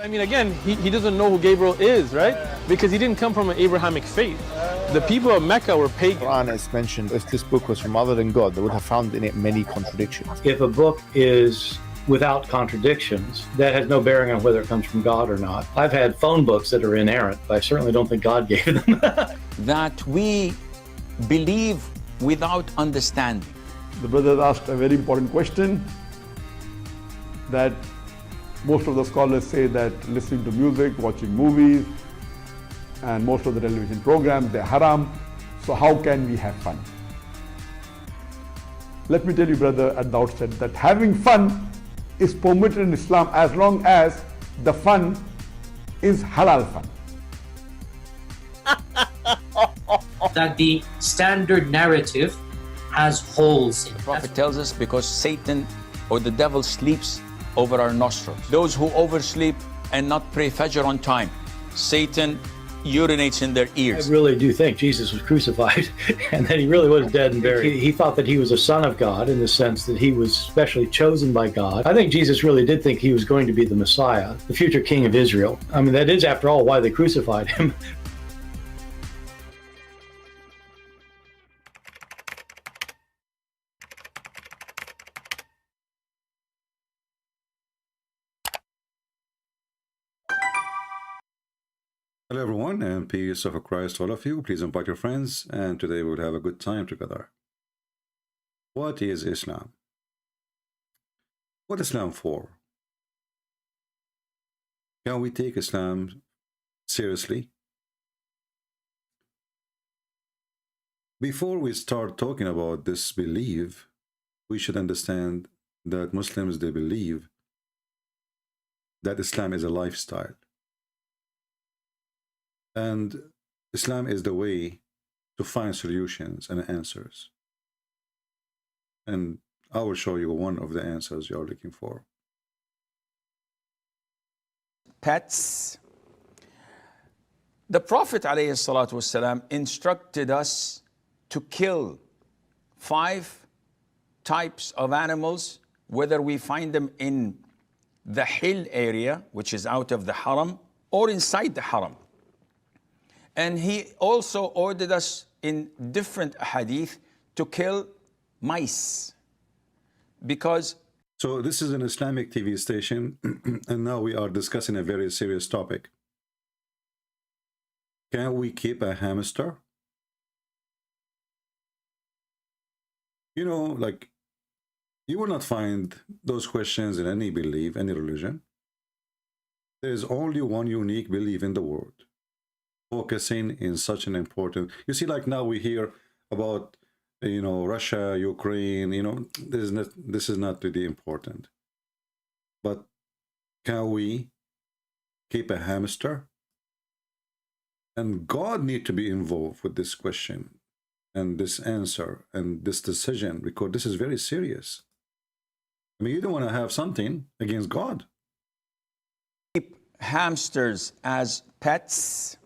mean, again, he doesn't know who Gabriel is, right? Because he didn't come from an Abrahamic faith. The people of Mecca were pagan. Quran is mentioned, if this book was from other than God, they would have found in it many contradictions. If a book is without contradictions, that has no bearing on whether it comes from God or not. I've had phone books that are inerrant, but I certainly don't think God gave them. That we believe without understanding. The brother asked a very important question, that most of the scholars say that listening to music, watching movies, and most of the television programs, they're haram. So how can we have fun? Let me tell you, brother, at the outset that having fun is permitted in Islam as long as the fun is halal fun. That the standard narrative has holes in it. The Prophet tells us because Satan or the devil sleeps over our nostrils. Those who oversleep and not pray Fajr on time, Satan urinates in their ears. I really do think Jesus was crucified and that he really was dead and buried. He thought that he was a son of God in the sense that he was specially chosen by God. I think Jesus really did think he was going to be the Messiah, the future king of Israel. I mean, that is, after all, why they crucified him. Hello everyone, and peace of Christ to all of you. Please invite your friends, and today we will have a good time together. What is Islam? What is Islam for? Can we take Islam seriously? Before we start talking about this belief, we should understand that Muslims, they believe that Islam is a lifestyle. And Islam is the way to find solutions and answers. And I will show you one of the answers you're looking for. Pets. The Prophet ﷺ instructed us to kill 5 types of animals, whether we find them in the hill area, which is out of the haram, or inside the haram. And he also ordered us in different hadith to kill mice, because... So this is an Islamic TV station, and now we are discussing a very serious topic. Can we keep a hamster? You know, like, you will not find those questions in any belief, any religion. There is only one unique belief in the world, focusing in such an important... You see, like now we hear about, you know, Russia, Ukraine, you know, this is not really important. But can we keep a hamster? And God need to be involved with this question and this answer and this decision, because this is very serious. I mean, you don't want to have something against God. Keep hamsters as pets.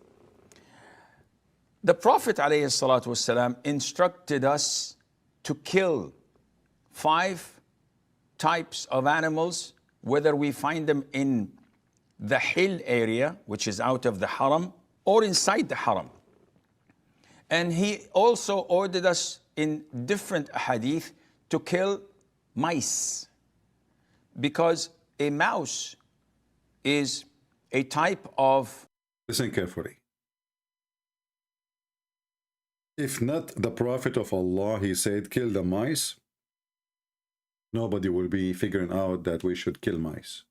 The Prophet ﷺ instructed us to kill 5 types of animals, whether we find them in the hill area, which is out of the haram, or inside the haram. And he also ordered us in different hadith to kill mice, because a mouse is a type of... Listen carefully. If not the Prophet of Allah, he said, kill the mice, nobody will be figuring out that we should kill mice.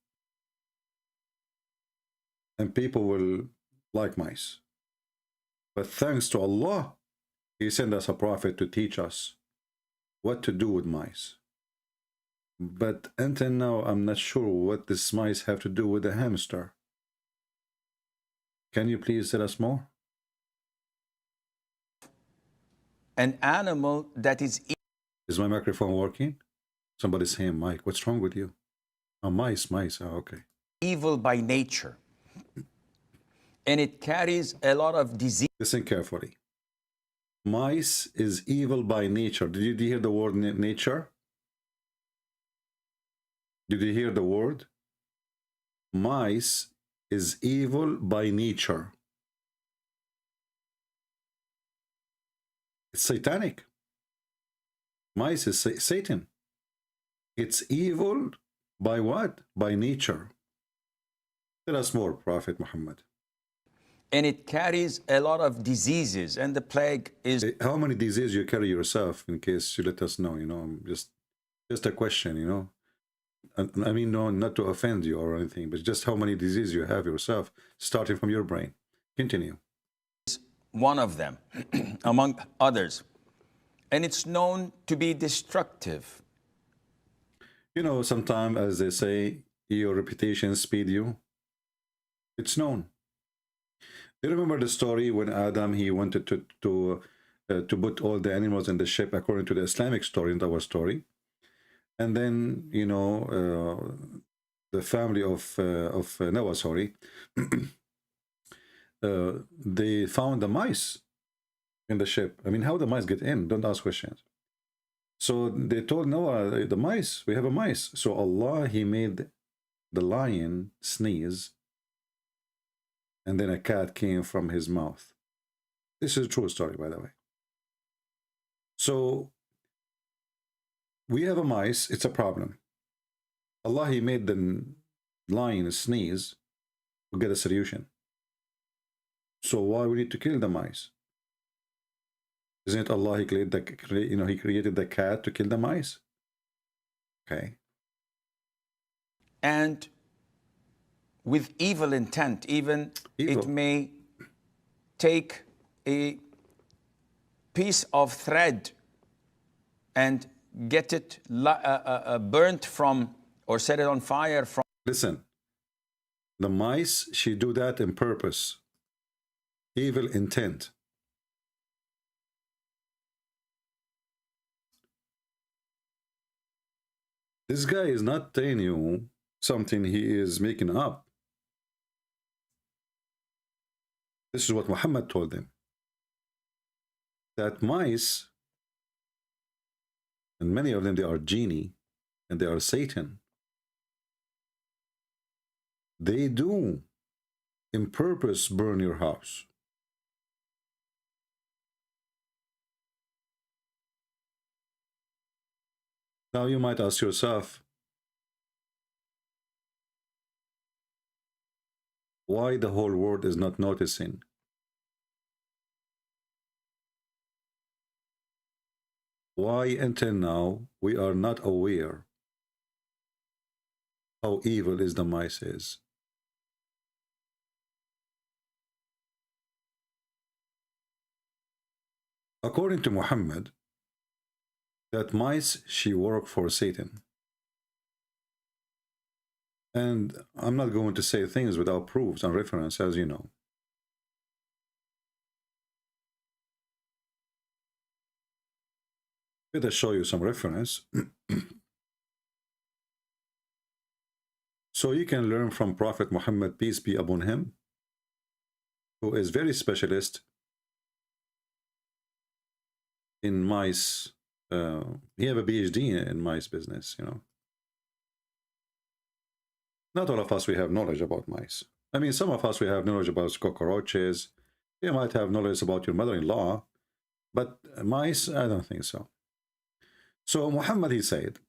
And people will like mice. But thanks to Allah, he sent us a prophet to teach us what to do with mice. But until now, I'm not sure what these mice have to do with a hamster. Can you please tell us more? an animal that is... Is my microphone working? Somebody's saying, Mike, what's wrong with you? Oh, mice. Oh, okay. evil by nature. And it carries a lot of disease. Listen carefully. Mice is evil by nature. Did you hear the word nature? Did you hear the word? Mice is evil by nature. It's satanic. Mice is Satan. It's evil by what? By nature. Tell us more, Prophet Muhammad. And it carries a lot of diseases, and the plague is How many diseases you carry yourself, in case you let us know, you know, just a question, you know. I mean, no, not to offend you or anything, but just how many diseases you have yourself, starting from your brain. Continue. one of them, among others. And it's known to be destructive. You know, sometimes, as they say, your reputation speed you. It's known. Do you remember the story when Adam, he wanted to put all the animals in the ship according to the Islamic story, in our story, and then, you know, the family of Noah, sorry, they found the mice in the ship. I mean, how the mice get in? Don't ask questions. So they told Noah, the mice, we have a mice. So Allah, he made the lion sneeze, and then a cat came from his mouth. This is a true story, by the way. So we have a mice, it's a problem. Allah, he made the lion sneeze, we'll get a solution. So why we need to kill the mice? Isn't it Allah, he created the cat to kill the mice? Okay. And with evil intent, even Evil. it may take a piece of thread and get it burnt from, or set it on fire from. Listen, the mice, she do that in purpose. Evil intent. This guy is not telling you something he is making up. This is what Muhammad told him. That mice, and many of them, they are genie, and they are Satan. They do, in purpose, burn your house. Now you might ask yourself, why the whole world is not noticing? Why until now we are not aware how evil is the mice is? According to Muhammad, that mice, she work for Satan. And I'm not going to say things without proofs and reference, as you know. Let us show you some reference. So you can learn from Prophet Muhammad, peace be upon him, who is very specialist in mice. He have a PhD in mice business, you know. Not all of us, we have knowledge about mice. I mean, some of us, we have knowledge about cockroaches. You might have knowledge about your mother-in-law, but mice, I don't think so. So Muhammad, he said,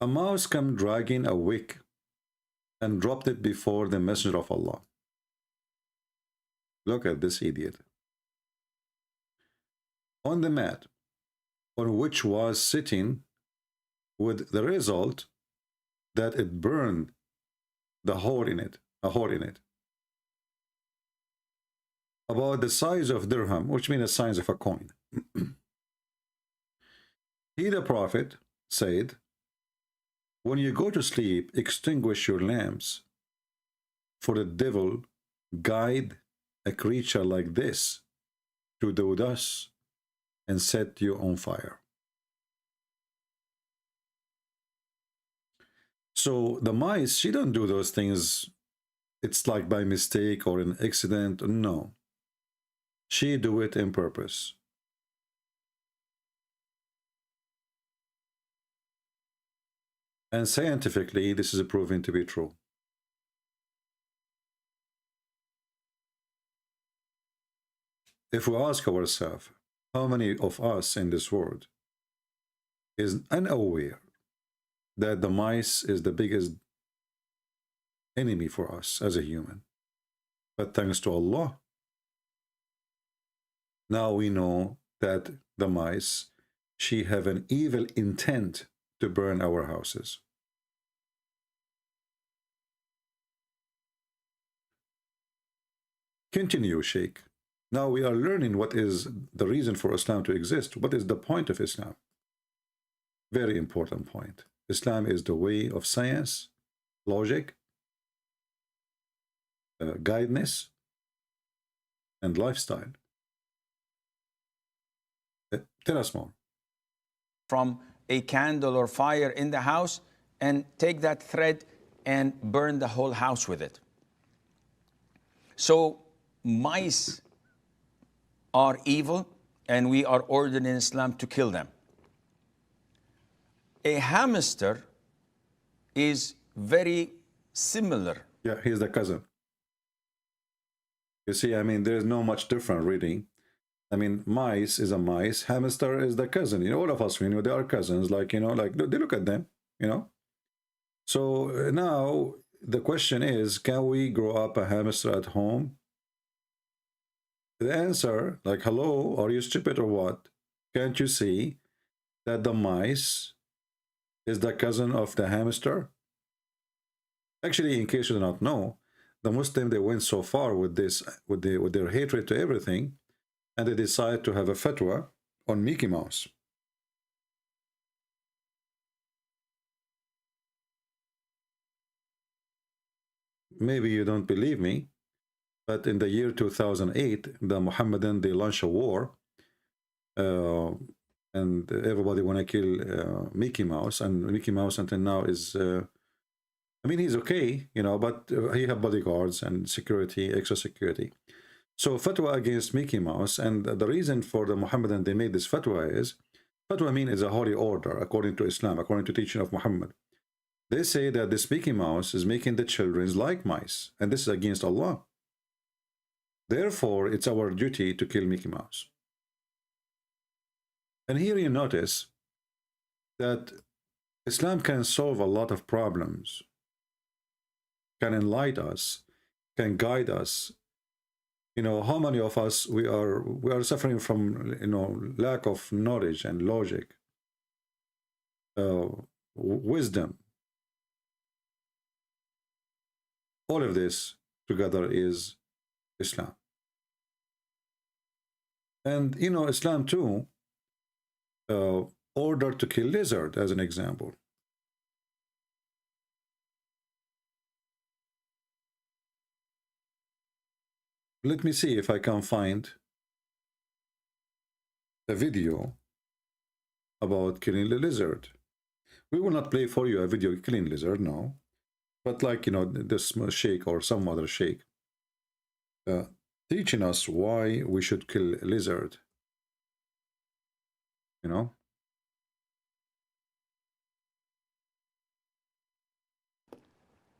a mouse came dragging a wick and dropped it before the messenger of Allah. Look at this idiot. On the mat on which was sitting, with the result that it burned the hole in it, a hole in it, about the size of dirham, which means the size of a coin. He, the Prophet, said, when you go to sleep, extinguish your lamps, for the devil guide a creature like this to do thus and set you on fire. So the mice, she don't do those things, it's like by mistake or an accident. No, she do it in purpose. And scientifically, this is proven to be true. if we ask ourselves, how many of us in this world is unaware that the mice is the biggest enemy for us as a human? But thanks to Allah, now we know that the mice, she have an evil intent to burn our houses. Continue, Sheikh. Now we are learning what is the reason for Islam to exist. What is the point of Islam? Very important point. Islam is the way of science, logic, guidance, and lifestyle. Tell us more. From a candle or fire in the house and take that thread and burn the whole house with it. So mice are evil, and we are ordered in Islam to kill them. A hamster is very similar. Yeah, he's the cousin. You see, I mean, there's no much different really. I mean, mice is a mice, hamster is the cousin. You know, all of us, you know, they are cousins. Like, you know, like they look at them, you know. So now the question is, can we grow up a hamster at home? The answer, like, hello, are you stupid or what? Can't you see that the mice is the cousin of the hamster? Actually, in case you do not know, the Muslim, they went so far with this, with their hatred to everything, and they decided to have a fatwa on Mickey Mouse. Maybe you don't believe me, but in the year 2008, the Mohammedan, they launched a war, and everybody want to kill Mickey Mouse, and Mickey Mouse until now is, I mean, he's okay, you know, but he have bodyguards and security, extra security. So fatwa against Mickey Mouse, and the reason for the Mohammedan they made this fatwa is, fatwa mean is a holy order according to Islam, according to teaching of Muhammad. They say that this Mickey Mouse is making the children like mice, and this is against Allah. Therefore, it's our duty to kill Mickey Mouse. And here you notice that Islam can solve a lot of problems, can enlighten us, can guide us. You know, how many of us we are suffering from, you know, lack of knowledge and logic, wisdom. All of this together is Islam. And you know, Islam too ordered to kill lizard as an example. Let me see if I can find a video about killing the lizard. We will not play for you a video killing lizard, no. But like, you know, this sheikh or some other sheikh teaching us why we should kill a lizard. You know?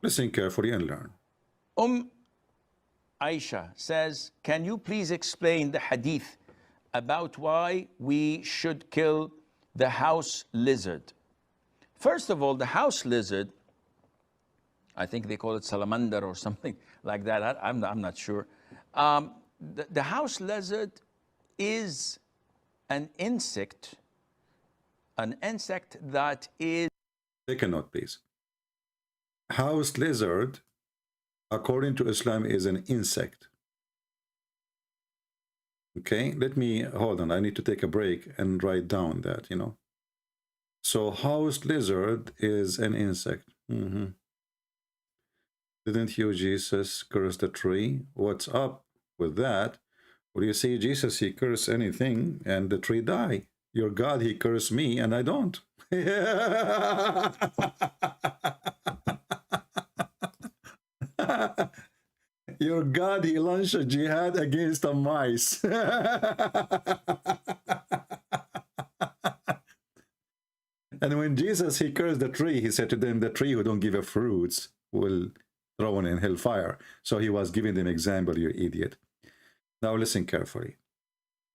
Listen carefully and learn. Aisha says, can you please explain the hadith about why we should kill the house lizard? First of all, the house lizard, I think they call it salamander or something like that. I'm not sure. The house lizard is an insect that is... Take a note, please. House lizard, according to Islam, is an insect. Okay, let me, hold on, I need to take a break and write down that, you know. So house lizard is an insect. Didn't you, Jesus, curse the tree? What's up with that? Well, you see, Jesus, he cursed anything and the tree die. Your God, he cursed me and I don't. Your God, he launched a jihad against the mice. And when Jesus, he cursed the tree, he said to them, the tree who don't give up fruits will thrown in hellfire. So he was giving them example, you idiot. Now listen carefully.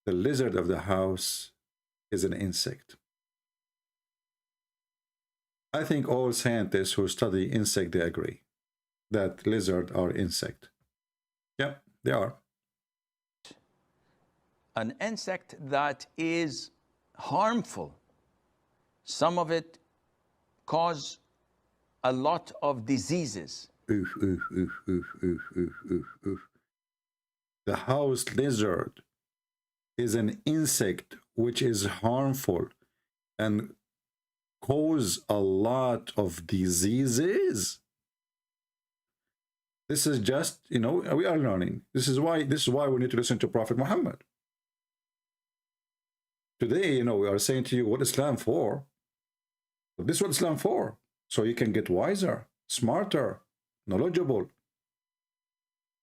the lizard of the house is an insect. I think all scientists who study insect, they agree that lizards are insect. Yeah, they are. An insect that is harmful. Some of it cause a lot of diseases. Oof, oof, oof, oof, oof, oof, oof, oof. The house lizard is an insect which is harmful and cause a lot of diseases. This is just, you know, we are learning. This is why we need to listen to Prophet Muhammad. Today, you know, we are saying to you what Islam for. This is what Islam for. So you can get wiser, smarter, knowledgeable.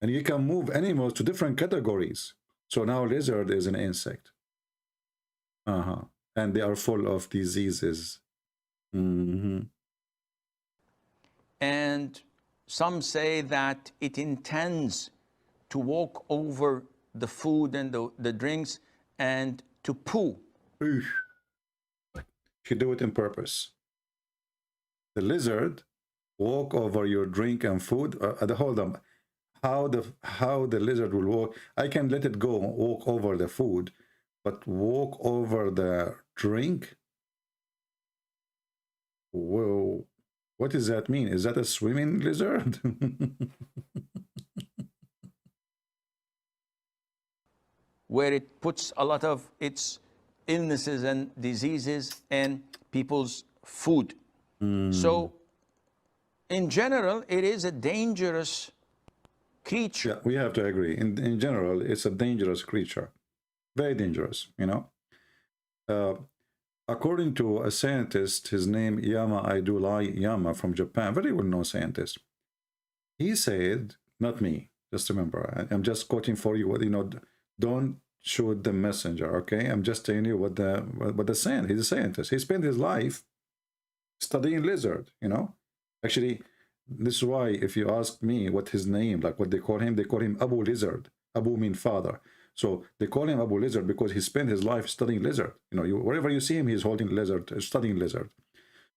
And you can move animals to different categories. So now lizard is an insect. And they are full of diseases. And some say that it intends to walk over the food and the drinks and to poo. You do it on purpose. The lizard walk over your drink and food. Hold on. How the lizard will walk? I can let it go walk over the food, but walk over the drink? Whoa. What does that mean? Is that a swimming lizard? Where it puts a lot of its illnesses and diseases in people's food. So, in general, it is a dangerous creature. Yeah, we have to agree. In general, it's a dangerous creature. Very dangerous, you know. According to a scientist, his name Yama Aidulai Yama from Japan, very well-known scientist. He said, not me, just remember, I'm just quoting for you what, you know, don't shoot the messenger, okay? I'm just telling you what the scientist, he's a scientist. He spent his life studying lizard, you know. Actually, this is why if you ask me what his name, like what they call him Abu Lizard. Abu means father. So they call him Abu Lizard because he spent his life studying lizard. You know, wherever you see him, he's holding lizard, studying lizard.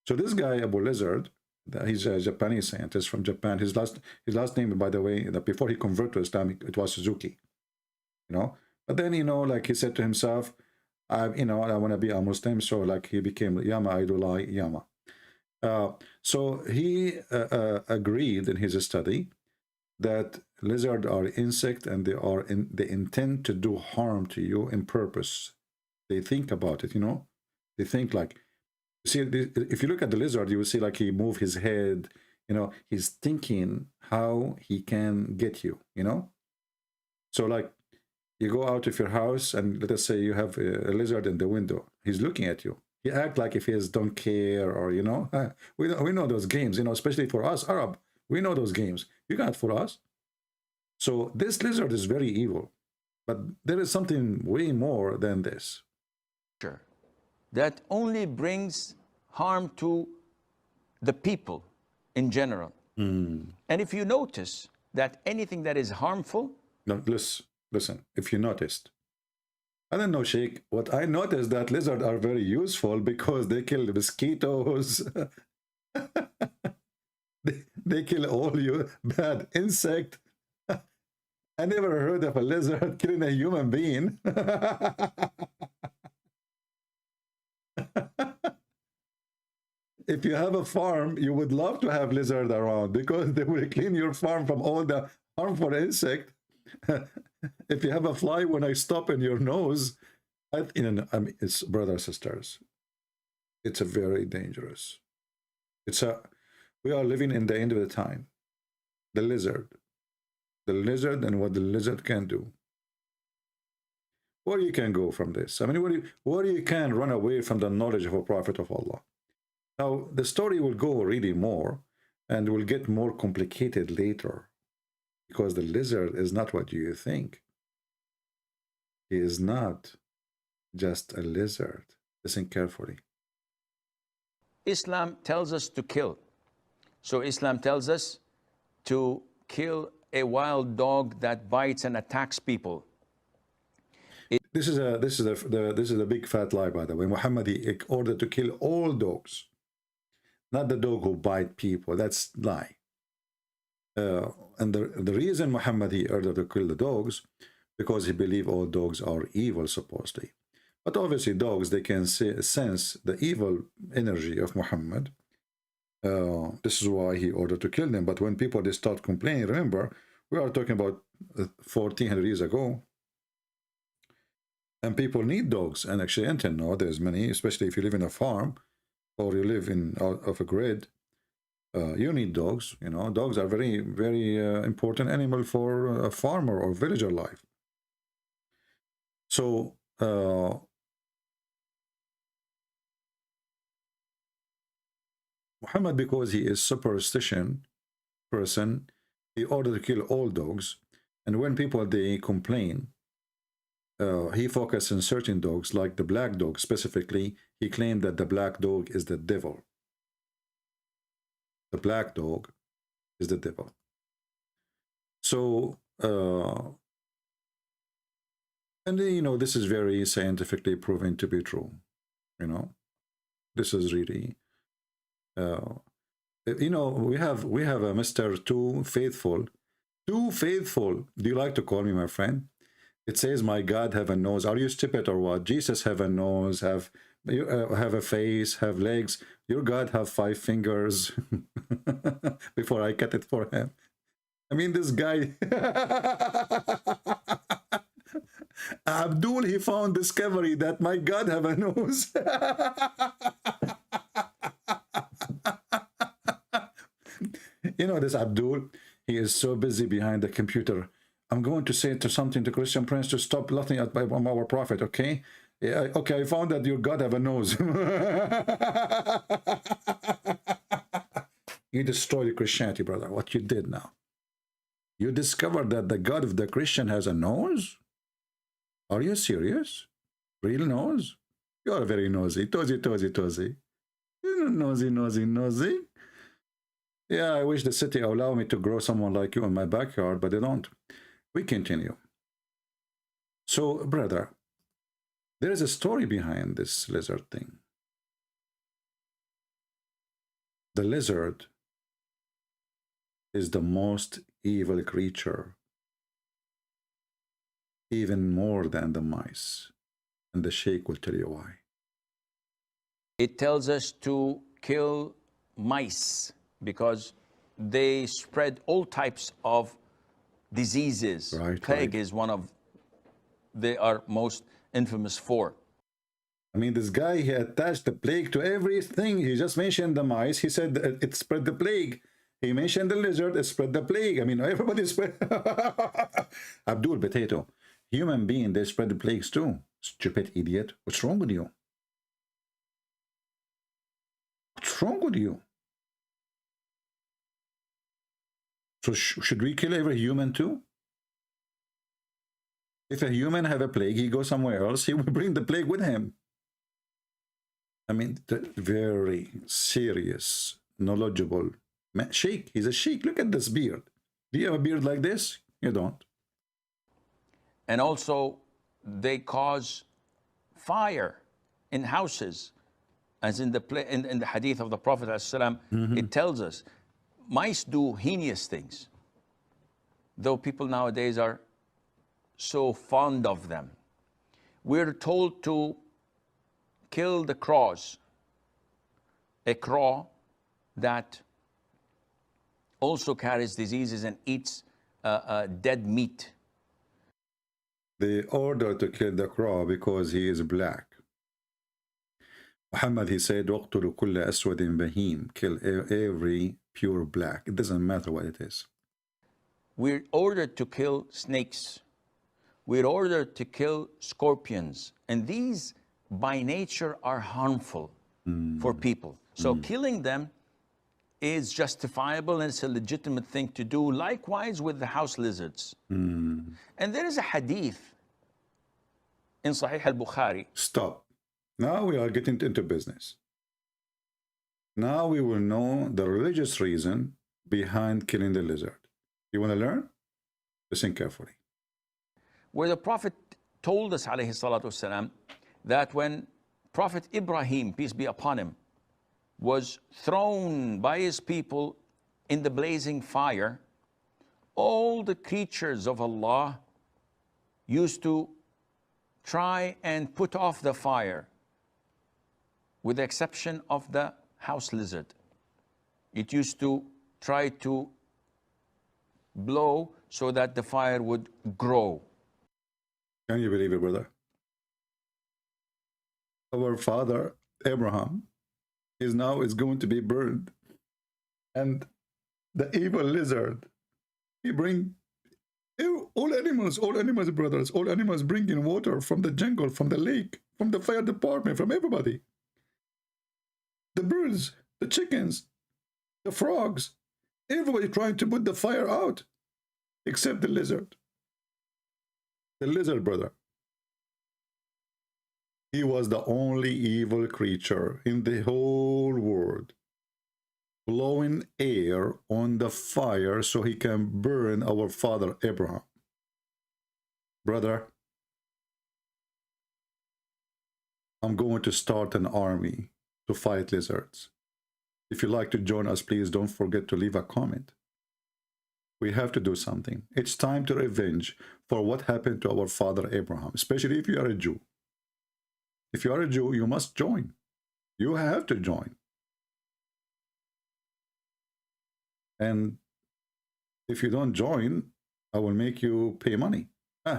So this guy, Abu Lizard, he's a Japanese scientist from Japan. His last name, by the way, that before he converted to Islam, it was Suzuki. You know, but then, you know, like he said to himself, I want to be a Muslim. So like he became Yama Aidulai Yama. So he agreed in his study that lizards are insect and they intend to do harm to you in purpose. They think about it, you know. They think like, see, if you look at the lizard, you will see like he move his head, you know. He's thinking how he can get you, you know. So like you go out of your house and let us say you have a lizard in the window. He's looking at you. He act like if he don't care, or, you know, we know those games, you know, especially for us Arab. We know those games. You can't fool us. So this lizard is very evil, but there is something way more than this. Sure. That only brings harm to the people in general. And if you notice that anything that is harmful... No, listen, if you noticed, I don't know, Sheikh. What I noticed that lizards are very useful because they kill mosquitoes. they kill all you bad insect. I never heard of a lizard killing a human being. If you have a farm, you would love to have lizards around because they will clean your farm from all the harmful insect. If you have a fly when I stop in your nose, it's brothers, sisters. It's a very dangerous. We are living in the end of the time. The lizard and what the lizard can do. Where you can go from this? I mean, where you can run away from the knowledge of a prophet of Allah. Now, the story will go really more and will get more complicated later because the lizard is not what you think. He is not just a lizard. Listen carefully. Islam tells us to kill. So Islam tells us to kill a wild dog that bites and attacks people. This is a big fat lie, by the way. Muhammad, he ordered to kill all dogs, not the dog who bite people. That's lie. And the reason Muhammad, he ordered to kill the dogs, because he believed all dogs are evil, supposedly. But obviously dogs, they can sense the evil energy of Muhammad. This is why he ordered to kill them. But when people, they start complaining, remember, we are talking about 1400 years ago, and people need dogs. And actually until now, there's many, especially if you live in a farm or you live in out of a grid, you need dogs. You know, dogs are very, very important animal for a farmer or villager life. So Muhammad, because he is superstition person, he ordered to kill all dogs. And when people, they complain, he focused on certain dogs, like the black dog specifically. He claimed that the black dog is the devil. The black dog is the devil. So, and you know, this is very scientifically proven to be true. You know, this is really, you know, we have a Mr. Too Faithful. Too Faithful. Do you like to call me my friend? It says, my God have a nose. Are you stupid or what? Jesus have a nose, have a face, have legs. Your God have 5 fingers. Before I cut it for him. I mean, this guy. Abdul, he found discovery that my God have a nose. You know, this Abdul, he is so busy behind the computer. I'm going to say something to Christian Prince to stop laughing at our prophet, okay? Yeah, okay, I found that your God have a nose. You destroyed Christianity, brother. What you did now? You discovered that the God of the Christian has a nose? Are you serious? Real nose? You are very nosy. Tozy. You're nosy. Yeah, I wish the city allow me to grow someone like you in my backyard, but they don't. We continue. So, brother, there is a story behind this lizard thing. The lizard is the most evil creature, even more than the mice. And the Sheikh will tell you why. It tells us to kill mice because they spread all types of diseases. Right, Plague right. is one of they are most infamous for. I mean, this guy, he attached the plague to everything. He just mentioned the mice. He said it spread the plague. He mentioned the lizard, it spread the plague. I mean, everybody spread. Abdul Potato, human being, they spread the plagues too. Stupid idiot. What's wrong with you? What's wrong with you? So should we kill every human too? If a human have a plague, he goes somewhere else, he will bring the plague with him. I mean, very serious, knowledgeable man. Sheikh, he's a sheikh. Look at this beard. Do you have a beard like this? You don't. And also, they cause fire in houses, as in the hadith of the Prophet ﷺ, it tells us mice do heinous things, though people nowadays are so fond of them. We're told to kill the crows, a crow that also carries diseases and eats dead meat. They order to kill the crow because he is black. Muhammad, he said, وَقْتُلُ كُلَّ أَسْوَدٍ بَهِيمٍ. Kill every pure black. It doesn't matter what it is. We're ordered to kill snakes. We're ordered to kill scorpions. And these, by nature, are harmful for people. So killing them is justifiable and it's a legitimate thing to do. Likewise with the house lizards. And there is a hadith in Sahih al-Bukhari. Stop. Now we are getting into business. Now we will know the religious reason behind killing the lizard. You want to learn? Listen carefully. Where the Prophet told us, alayhi salatu wasalam, that when Prophet Ibrahim, peace be upon him, was thrown by his people in the blazing fire, all the creatures of Allah used to try and put off the fire, with the exception of the house lizard. It used to try to blow so that the fire would grow. Can you believe it, brother? Our father Abraham is going to be burned, and the evil lizard, he bring all animals, brothers, all animals bringing water from the jungle, from the lake, from the fire department, from everybody. The birds, the chickens, the frogs, everybody trying to put the fire out, except the lizard. The lizard, brother. He was the only evil creature in the whole world, blowing air on the fire so he can burn our father Abraham. Brother, I'm going to start an army to fight lizards. If you like to join us, please don't forget to leave a comment. We have to do something. It's time to revenge for what happened to our father Abraham, especially if you are a Jew. If you are a Jew, you must join. You have to join. And if you don't join, I will make you pay money.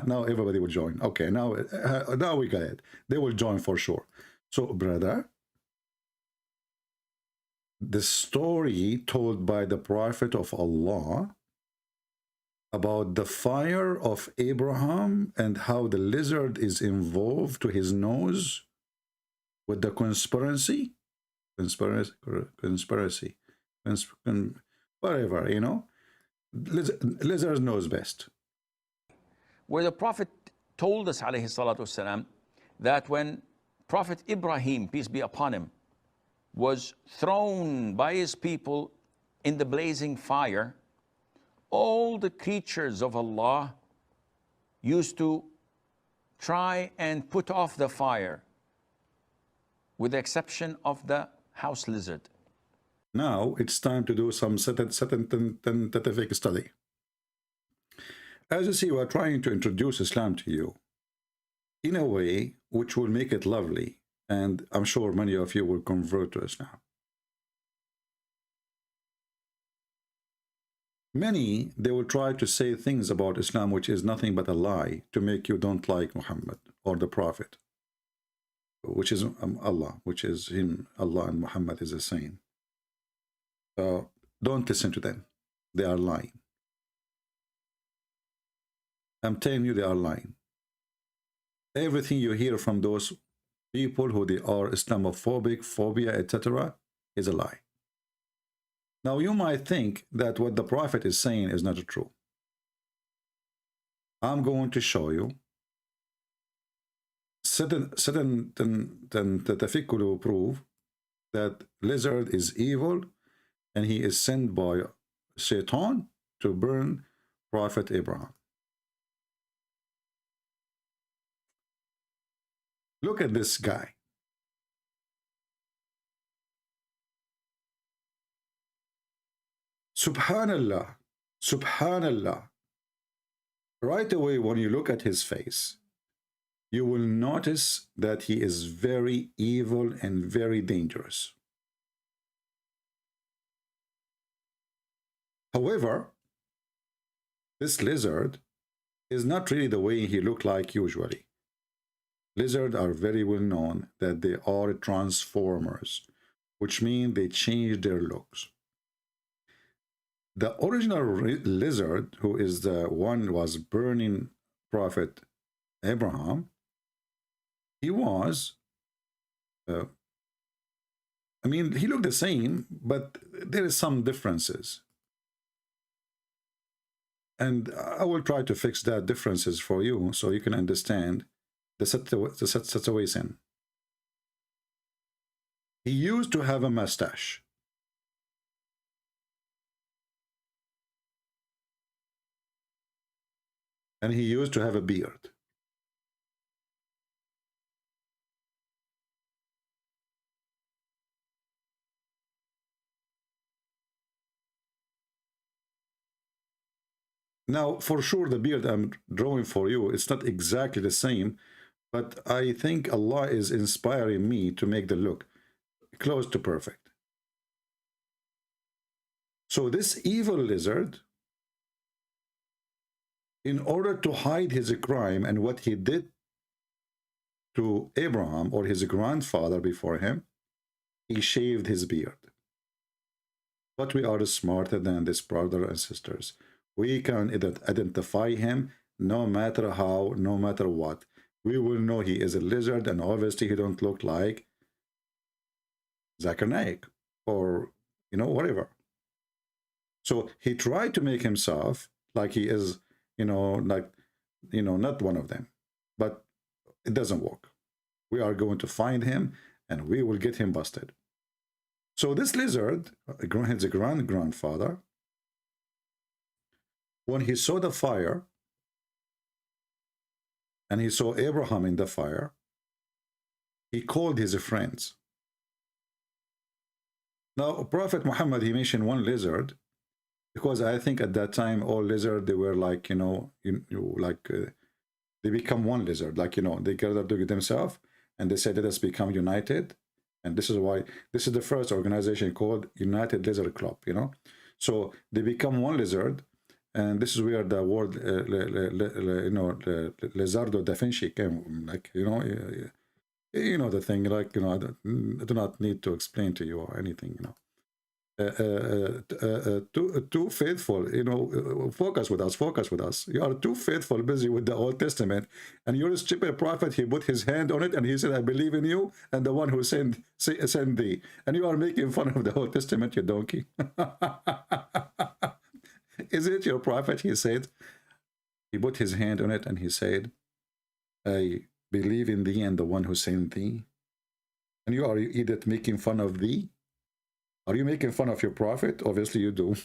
Now everybody will join. Okay, now we got it. They will join for sure. So, brother, the story told by the Prophet of Allah about the fire of Abraham and how the lizard is involved to his nose with the conspiracy, whatever, you know, lizard knows best. Where the Prophet told us, alayhi salatu wasalam, that when Prophet Ibrahim, peace be upon him, was thrown by his people in the blazing fire, all the creatures of Allah used to try and put off the fire, with the exception of the house lizard. Now it's time to do some scientific study. As you see, we are trying to introduce Islam to you in a way which will make it lovely, and I'm sure many of you will convert to Islam. Many, they will try to say things about Islam which is nothing but a lie to make you don't like Muhammad or the Prophet, which is Allah, which is him. Allah and Muhammad is the same. So don't listen to them. They are lying. I'm telling you, they are lying. Everything you hear from those people who they are Islamophobic, phobia, etc., is a lie. Now you might think that what the Prophet is saying is not true. I'm going to show you certain will prove that lizard is evil and he is sent by Shaitan to burn Prophet Abraham. Look at this guy. Subhanallah, Subhanallah. Right away, when you look at his face, you will notice that he is very evil and very dangerous. However, this lizard is not really the way he looked like usually. Lizards are very well known that they are transformers, which means they change their looks. The original lizard, who is the one who was burning Prophet Abraham, he was, I mean, he looked the same, but there is some differences. And I will try to fix that differences for you so you can understand the situation. He used to have a mustache. And he used to have a beard. Now, for sure, the beard I'm drawing for you, it's not exactly the same, but I think Allah is inspiring me to make the look close to perfect. So this evil lizard, in order to hide his crime and what he did to Abraham or his grandfather before him, he shaved his beard. But we are smarter than this, brothers and sisters. We can identify him no matter how, no matter what. We will know he is a lizard, and obviously he don't look like Zakir Naik or, you know, whatever. So he tried to make himself like he is, you know, like, you know, not one of them. But it doesn't work. We are going to find him and we will get him busted. So this lizard, his grandfather, when he saw the fire and he saw Abraham in the fire, he called his friends. Now, Prophet Muhammad, he mentioned one lizard because I think at that time all lizards, they were like, you know, they become one lizard, like, you know, they gathered together themselves and they said, let us become united. And this is why this is the first organization called United Lizard Club, you know. So they become one lizard, and this is where the word, you know, Lizardo da Vinci came. Like, you know the thing. Like, you know, I do not need to explain to you or anything, you know. Too faithful, you know, focus with us. You are too faithful, busy with the Old Testament, and you're a stupid prophet. He put his hand on it and he said, I believe in you and the one who sent thee. And you are making fun of the Old Testament, you donkey. Is it your prophet? He said, he put his hand on it and he said, I believe in thee and the one who sent thee. And you are either making fun of thee. Are you making fun of your prophet? Obviously you do.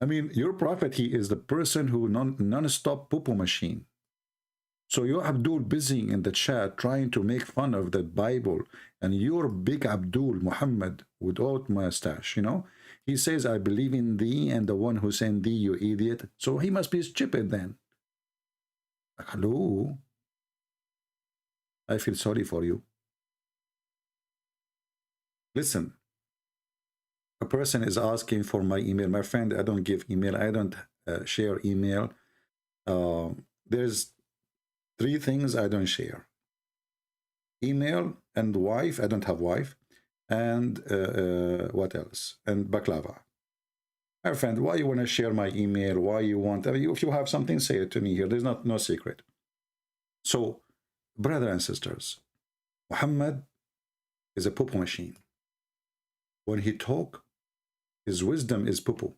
I mean, your prophet, he is the person who non-stop poo-poo machine. So you're Abdul busy in the chat trying to make fun of the Bible, and you're big Abdul Muhammad without mustache, you know? He says, I believe in thee and the one who sent thee, you idiot. So he must be stupid then. Like, hello? I feel sorry for you. Listen, a person is asking for my email. My friend, I don't give email. I don't share email. There's 3 things I don't share. Email and wife. I don't have wife. And what else? And baklava. My friend, why you want to share my email? Why you want? I mean, if you have something, say it to me here. There's no secret. So, brothers and sisters, Muhammad is a poo-poo machine. When he talk, his wisdom is poo-poo.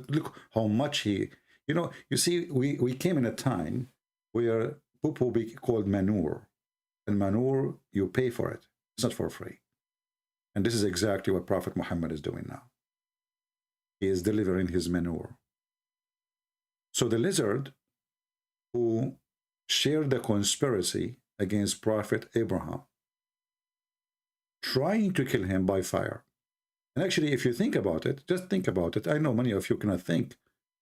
Look how much he, you know, you see, we came in a time where poo-poo be called manure. And manure, you pay for it. It's not for free. And this is exactly what Prophet Muhammad is doing now. He is delivering his manure. So the lizard who shared the conspiracy against Prophet Abraham, trying to kill him by fire. And actually, if you think about it, just think about it. I know many of you cannot think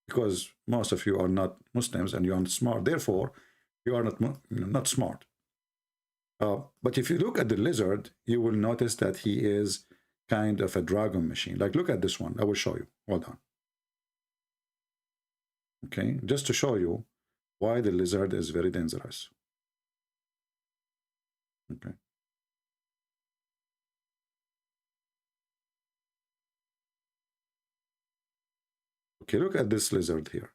because most of you are not Muslims and you are not smart. Therefore, you are not smart. But if you look at the lizard, you will notice that he is kind of a dragon machine. Like, look at this one. I will show you. Hold on. Okay, just to show you why the lizard is very dangerous. Okay. Okay, look at this lizard here.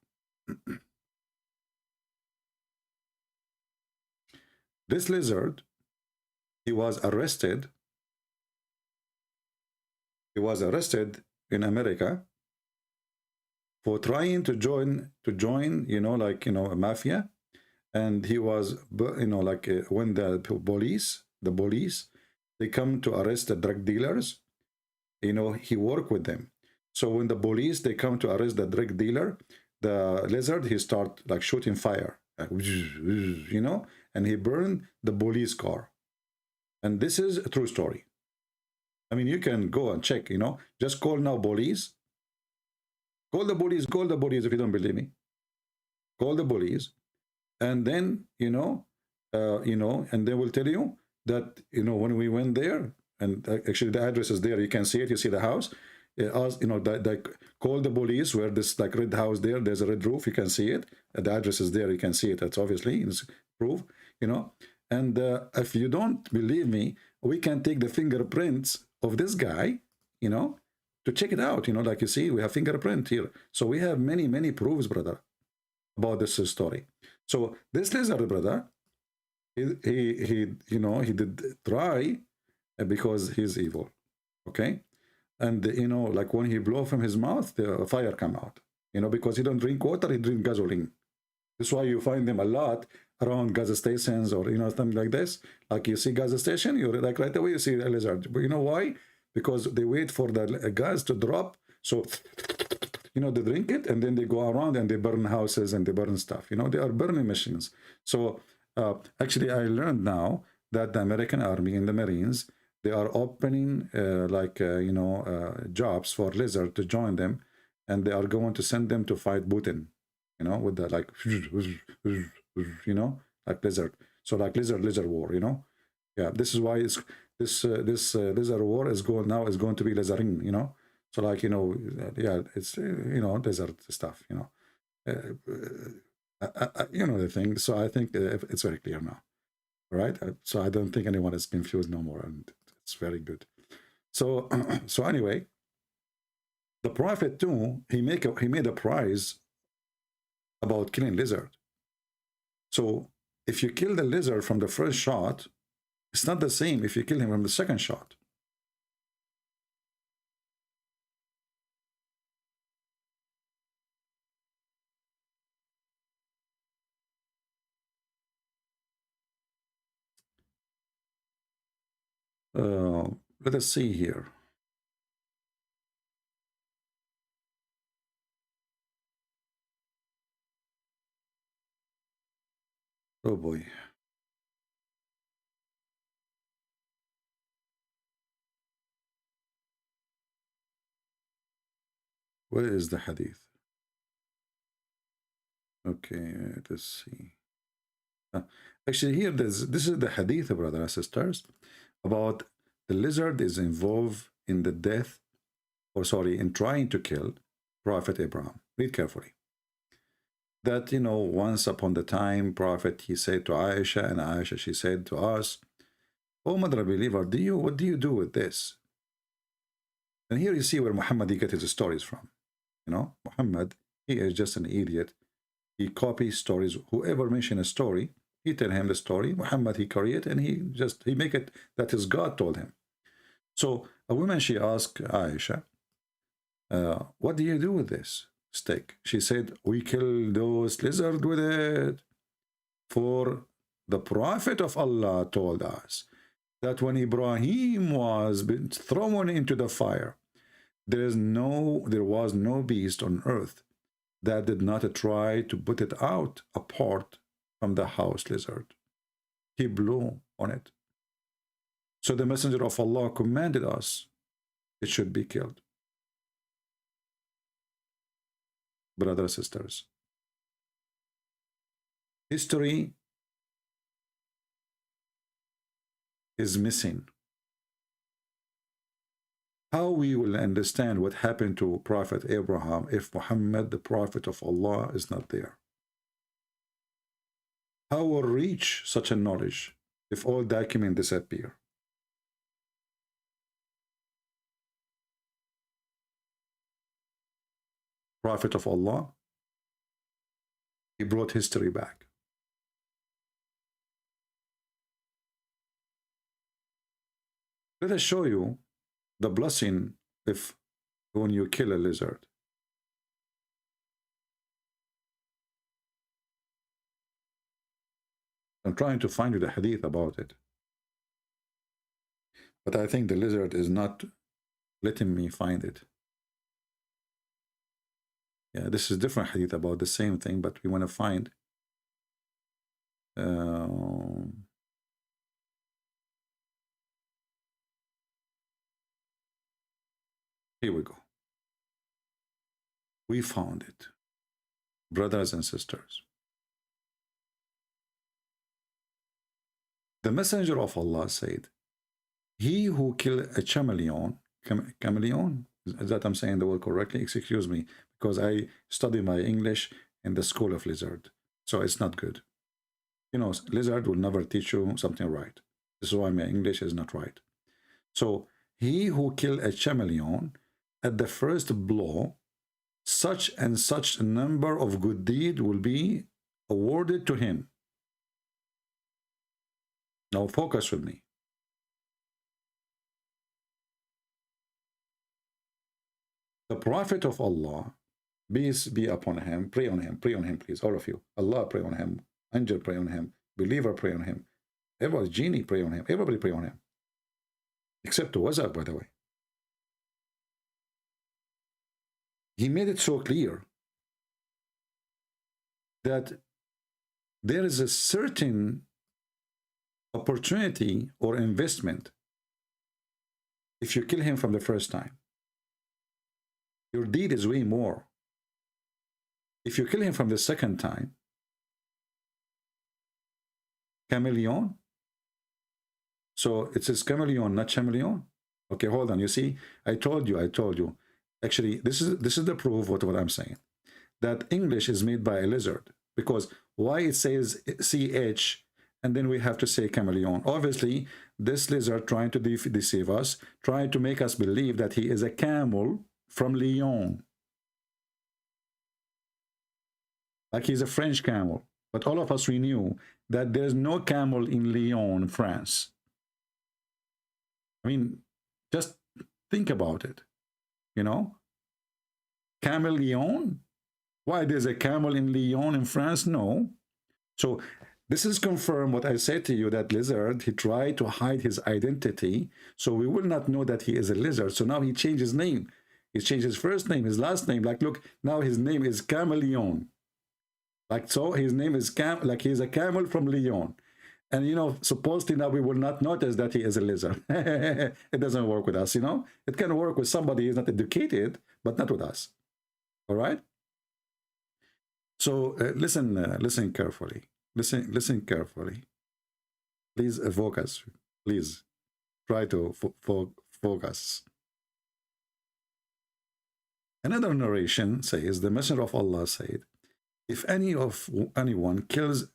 This lizard, he was arrested. He was arrested in America for trying to join, you know, like, you know, a mafia. And he was, you know, like when the police, they come to arrest the drug dealers, you know, he worked with them. So when the police, they come to arrest the drug dealer, the lizard, he start like shooting fire, like, you know, and he burned the police car. And this is a true story. I mean, you can go and check, you know, just call now police. Call the police if you don't believe me. Call the police, and then, and they will tell you that, when we went there, and actually the address is there, you can see it, you see the house. Call the police where this like red house there's a red roof, you can see it. The address is there, you can see it. That's obviously it's proof, And if you don't believe me, we can take the fingerprints of this guy, to check it out. Like you see, we have fingerprint here. So we have many, many proofs, brother, about this story. So this lizard, brother, he did try because he's evil, okay? And like when he blow from his mouth, the fire come out, because he don't drink water, he drink gasoline. That's why you find them a lot around gas stations or something like this. Like you see gas station, you're like right away you see a lizard. But you know why? Because they wait for the gas to drop, so they drink it, and then they go around and they burn houses and they burn stuff. They are burning machines. So actually, I learned now that the American Army and the Marines, they are opening jobs for lizard to join them, and they are going to send them to fight Putin. With the like like lizard. So like lizard war. Yeah, this is why it's this lizard war is going to be lizarding. So like yeah, it's lizard stuff. The thing. So I think it's very clear now, right? So I don't think anyone is confused no more, and it's very good. So so anyway, the Prophet too, he made a prize about killing lizard. So if you kill the lizard from the first shot, it's not the same if you kill him from the second shot. Let us see here. Oh boy. Where is the hadith? Okay, let's see. Actually, here this is the hadith, brothers and sisters, about the lizard is involved in the death, or sorry, in trying to kill Prophet Abraham. Read carefully. That, once upon the time, Prophet, he said to Aisha, and Aisha, she said to us, "Oh, mother believer, what do you do with this?" And here you see where Muhammad, he gets his stories from. Muhammad, he is just an idiot. He copies stories. Whoever mention a story, he tell him the story. Muhammad, he create, and he make it that his God told him. So a woman, she asked Aisha, "What do you do with this stick?" She said, "We kill those lizards with it. For the Prophet of Allah told us that when Ibrahim was been thrown into the fire, there was no beast on earth that did not try to put it out apart from the house lizard. He blew on it. So the Messenger of Allah commanded us it should be killed." Brothers and sisters, history is missing. How we will understand what happened to Prophet Abraham if Muhammad, the Prophet of Allah, is not there? How will reach such a knowledge if all documents disappear? Prophet of Allah, he brought history back. Let us show you the blessing when you kill a lizard. I'm trying to find you the hadith about it, but I think the lizard is not letting me find it. Yeah, this is different hadith about the same thing, but we want to find Here we go. We found it, brothers and sisters. The Messenger of Allah said, he who killed a chameleon, chameleon, is that I'm saying the word correctly? Excuse me, because I study my English in the school of lizard, so it's not good. You know, lizard will never teach you something right. This is why my English is not right. So, he who killed a chameleon, at the first blow, such and such a number of good deed will be awarded to him. Now focus with me. The Prophet of Allah, peace be upon him, pray on him, please, all of you. Allah pray on him, angel pray on him, believer pray on him, everybody, genie pray on him, everybody pray on him. Except the Wazak, by the way. He made it so clear that there is a certain opportunity or investment if you kill him from the first time. Your deed is way more. If you kill him from the second time, chameleon. So it says chameleon, not chameleon. Okay, hold on. You see, I told you. Actually, this is the proof of what I'm saying. That English is made by a lizard. Because why it says CH and then we have to say chameleon? Obviously, this lizard trying to deceive us, trying to make us believe that he is a camel from Lyon. Like he's a French camel. But all of us, we knew that there's no camel in Lyon, France. I mean, just think about it. You know? Camel Lyon? Why, there's a camel in Lyon in France? No. So this is confirmed what I said to you, that lizard, he tried to hide his identity, so we will not know that he is a lizard. So now he changed his name. He changed his first name, his last name. Like, look, now his name is Chameleon. Like, so his name is like he's a camel from Lyon. And, you know, supposedly now we will not notice that he is a lizard. It doesn't work with us, you know. It can work with somebody who's not educated, but not with us. All right? So listen carefully. Listen carefully. Please focus. Please try to focus. Another narration says, the Messenger of Allah said, if anyone kills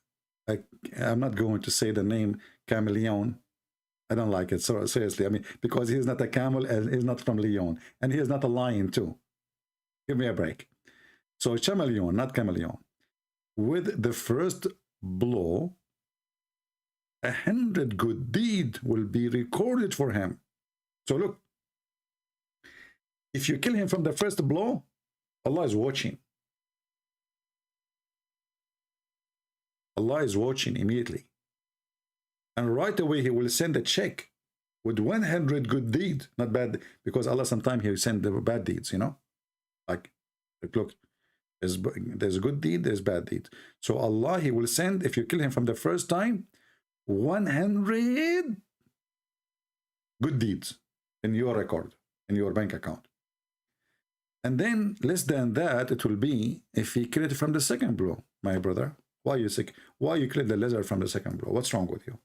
I'm not going to say the name chameleon. I don't like it. So seriously, I mean, because he's not a camel and he's not from Lyon, and he is not a lion too. Give me a break. So chameleon, not chameleon. With the first blow, 100 good deed will be recorded for him. So look, if you kill him from the first blow, Allah is watching. Allah is watching immediately. And right away, he will send a check with 100 good deeds. Not bad, because Allah sometimes he will send the bad deeds, you know? Like, look, there's a good deed, there's bad deed. So Allah, he will send, if you kill him from the first time, 100 good deeds in your record, in your bank account. And then less than that, it will be if he killed it from the second blow, my brother. Why are you sick? Why you killed the lizard from the second blow? What's wrong with you?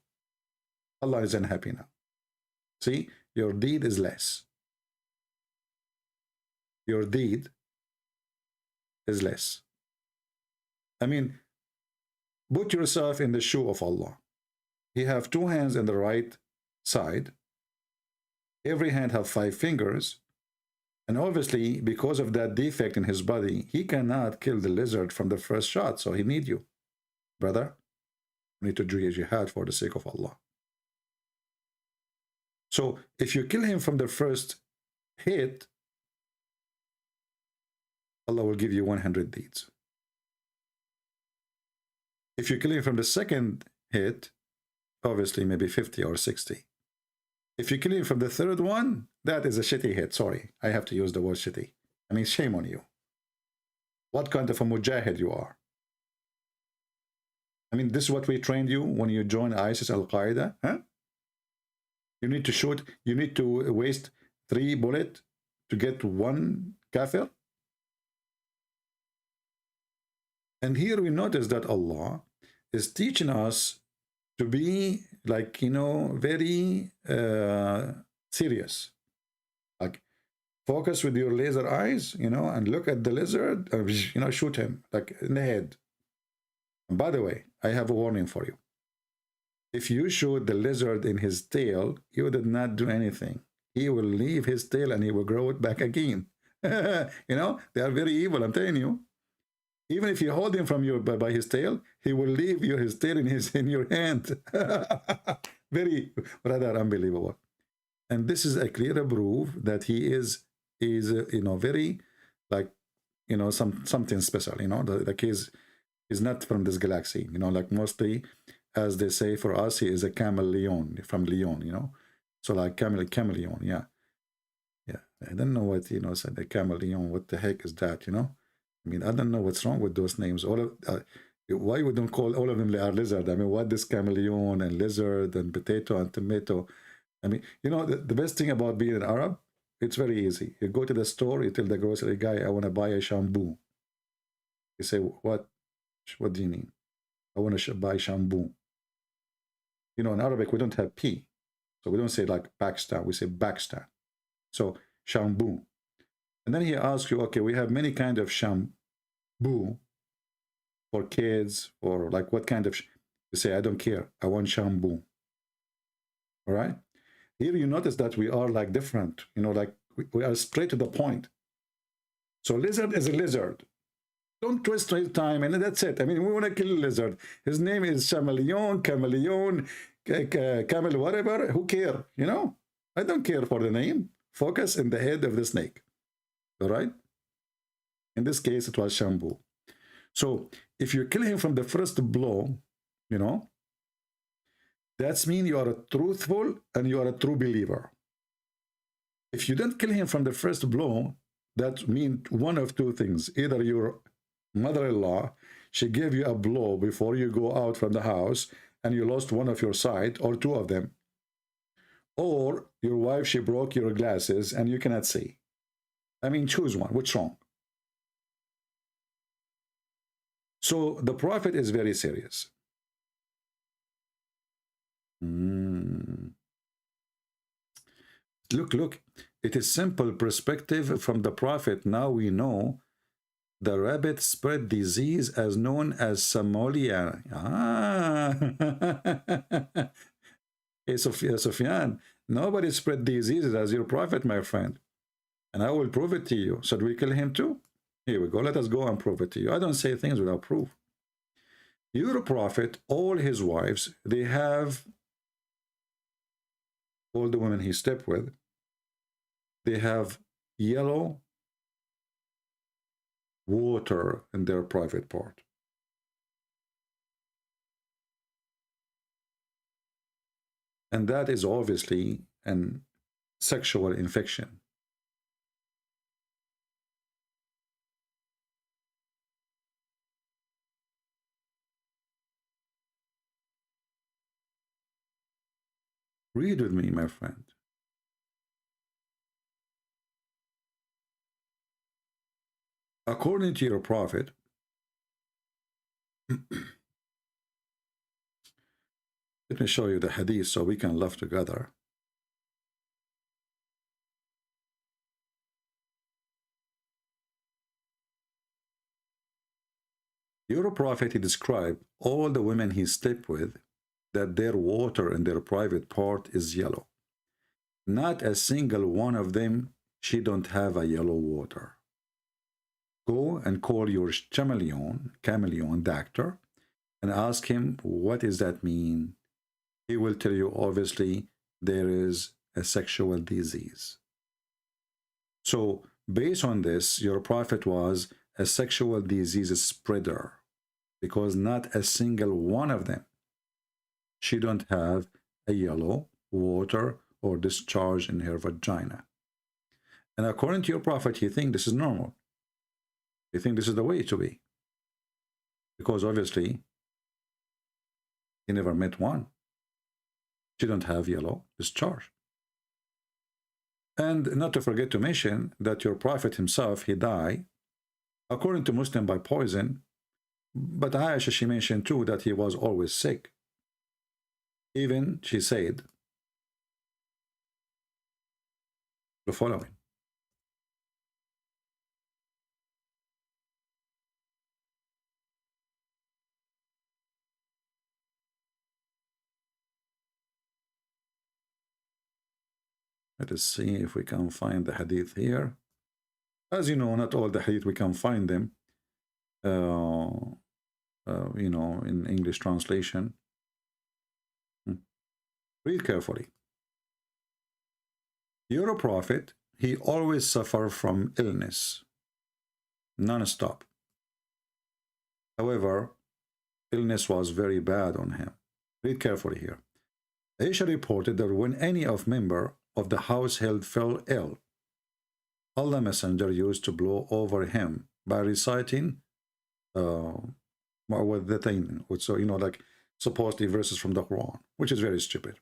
Allah is unhappy now. See, your deed is less. Your deed is less. I mean, put yourself in the shoe of Allah. He have two hands in the right side. Every hand have 5 fingers. And obviously, because of that defect in his body, he cannot kill the lizard from the first shot. So he need you. Brother, you need to do jihad for the sake of Allah. So if you kill him from the first hit, Allah will give you 100 deeds. If you kill him from the second hit, obviously maybe 50 or 60. If you kill him from the third one, that is a shitty hit. Sorry, I have to use the word shitty. I mean, shame on you. What kind of a mujahid you are? I mean, this is what we trained you when you join ISIS, Al-Qaeda, huh? You need to shoot, you need to waste 3 bullets to get one kafir? And here we notice that Allah is teaching us to be like, you know, very serious. Like, focus with your laser eyes, you know, and look at the lizard, you know, shoot him like in the head. And by the way, I have a warning for you. If you shoot the lizard in his tail, you did not do anything. He will leave his tail and he will grow it back again. You know, they are very evil, I'm telling you. Even if you hold him from your by his tail, he will leave you his tail in your hand. Very rather unbelievable. And this is a clear proof that he is you know, very like, you know, something special. You know, like he's not from this galaxy. You know, like mostly, as they say for us, he is a chameleon from Leon. You know, so like chameleon. Yeah, yeah. I don't know what, you know, said the chameleon. What the heck is that? You know. I mean, I don't know what's wrong with those names. All of why we don't call all of them are lizard? I mean, what is chameleon and lizard and potato and tomato? I mean, you know, the best thing about being an Arab, it's very easy. You go to the store, you tell the grocery guy, I want to buy a shampoo. You say, what do you mean? I want to buy shampoo. You know, in Arabic, we don't have P. So we don't say like Pakistan, we say Pakistan. So shampoo. And then he asks you, okay, we have many kind of shampoo for kids, or like what kind of, you say, I don't care, I want shampoo. All right? Here you notice that we are like different, you know, like we are straight to the point. So lizard is a lizard. Don't twist his time, and that's it. I mean, we want to kill a lizard. His name is chameleon, camel, whatever. Who care? You know, I don't care for the name. Focus in the head of the snake. All right? In this case, it was shampoo. So if you kill him from the first blow, you know, that means you are a truthful and you are a true believer. If you don't kill him from the first blow, that means one of two things. Either your mother-in-law, she gave you a blow before you go out from the house and you lost one of your sight, or two of them. Or your wife, she broke your glasses and you cannot see. I mean, choose one. Which wrong? So the Prophet is very serious. Look. It is simple perspective from the Prophet. Now we know the rabbit spread disease as known as Somalia. Hey, Sufyan, nobody spread diseases as your Prophet, my friend. And I will prove it to you. Should we kill him too? Here we go. Let us go and prove it to you. I don't say things without proof. Your Prophet, all his wives, they have, all the women he slept with, they have yellow water in their private part. And that is obviously an sexual infection. Read with me, my friend. According to your Prophet, let me show you the hadith so we can laugh together. Your Prophet, he described all the women he slept with, that their water in their private part is yellow. Not a single one of them, she don't have a yellow water. Go and call your chameleon doctor and ask him, what does that mean? He will tell you, obviously, there is a sexual disease. So, based on this, your Prophet was a sexual disease spreader, because not a single one of them, she don't have a yellow water or discharge in her vagina. And according to your Prophet, you think this is normal. You think this is the way to be. Because obviously, he never met one. She don't have yellow discharge. And not to forget to mention that your prophet himself, he died, according to Muslim, by poison. But Aisha, she mentioned too that he was always sick. Even she said the following. Let us see if we can find the hadith here. As you know, not all the hadith we can find them, you know, in English translation. Read carefully. You're a prophet. He always suffered from illness, non-stop. However, illness was very bad on him. Read carefully here. Aisha reported that when any of member of the household fell ill, Allah Messenger used to blow over him by reciting mu'awwidhatayn, so you know, like supposedly verses from the Quran, which is very stupid.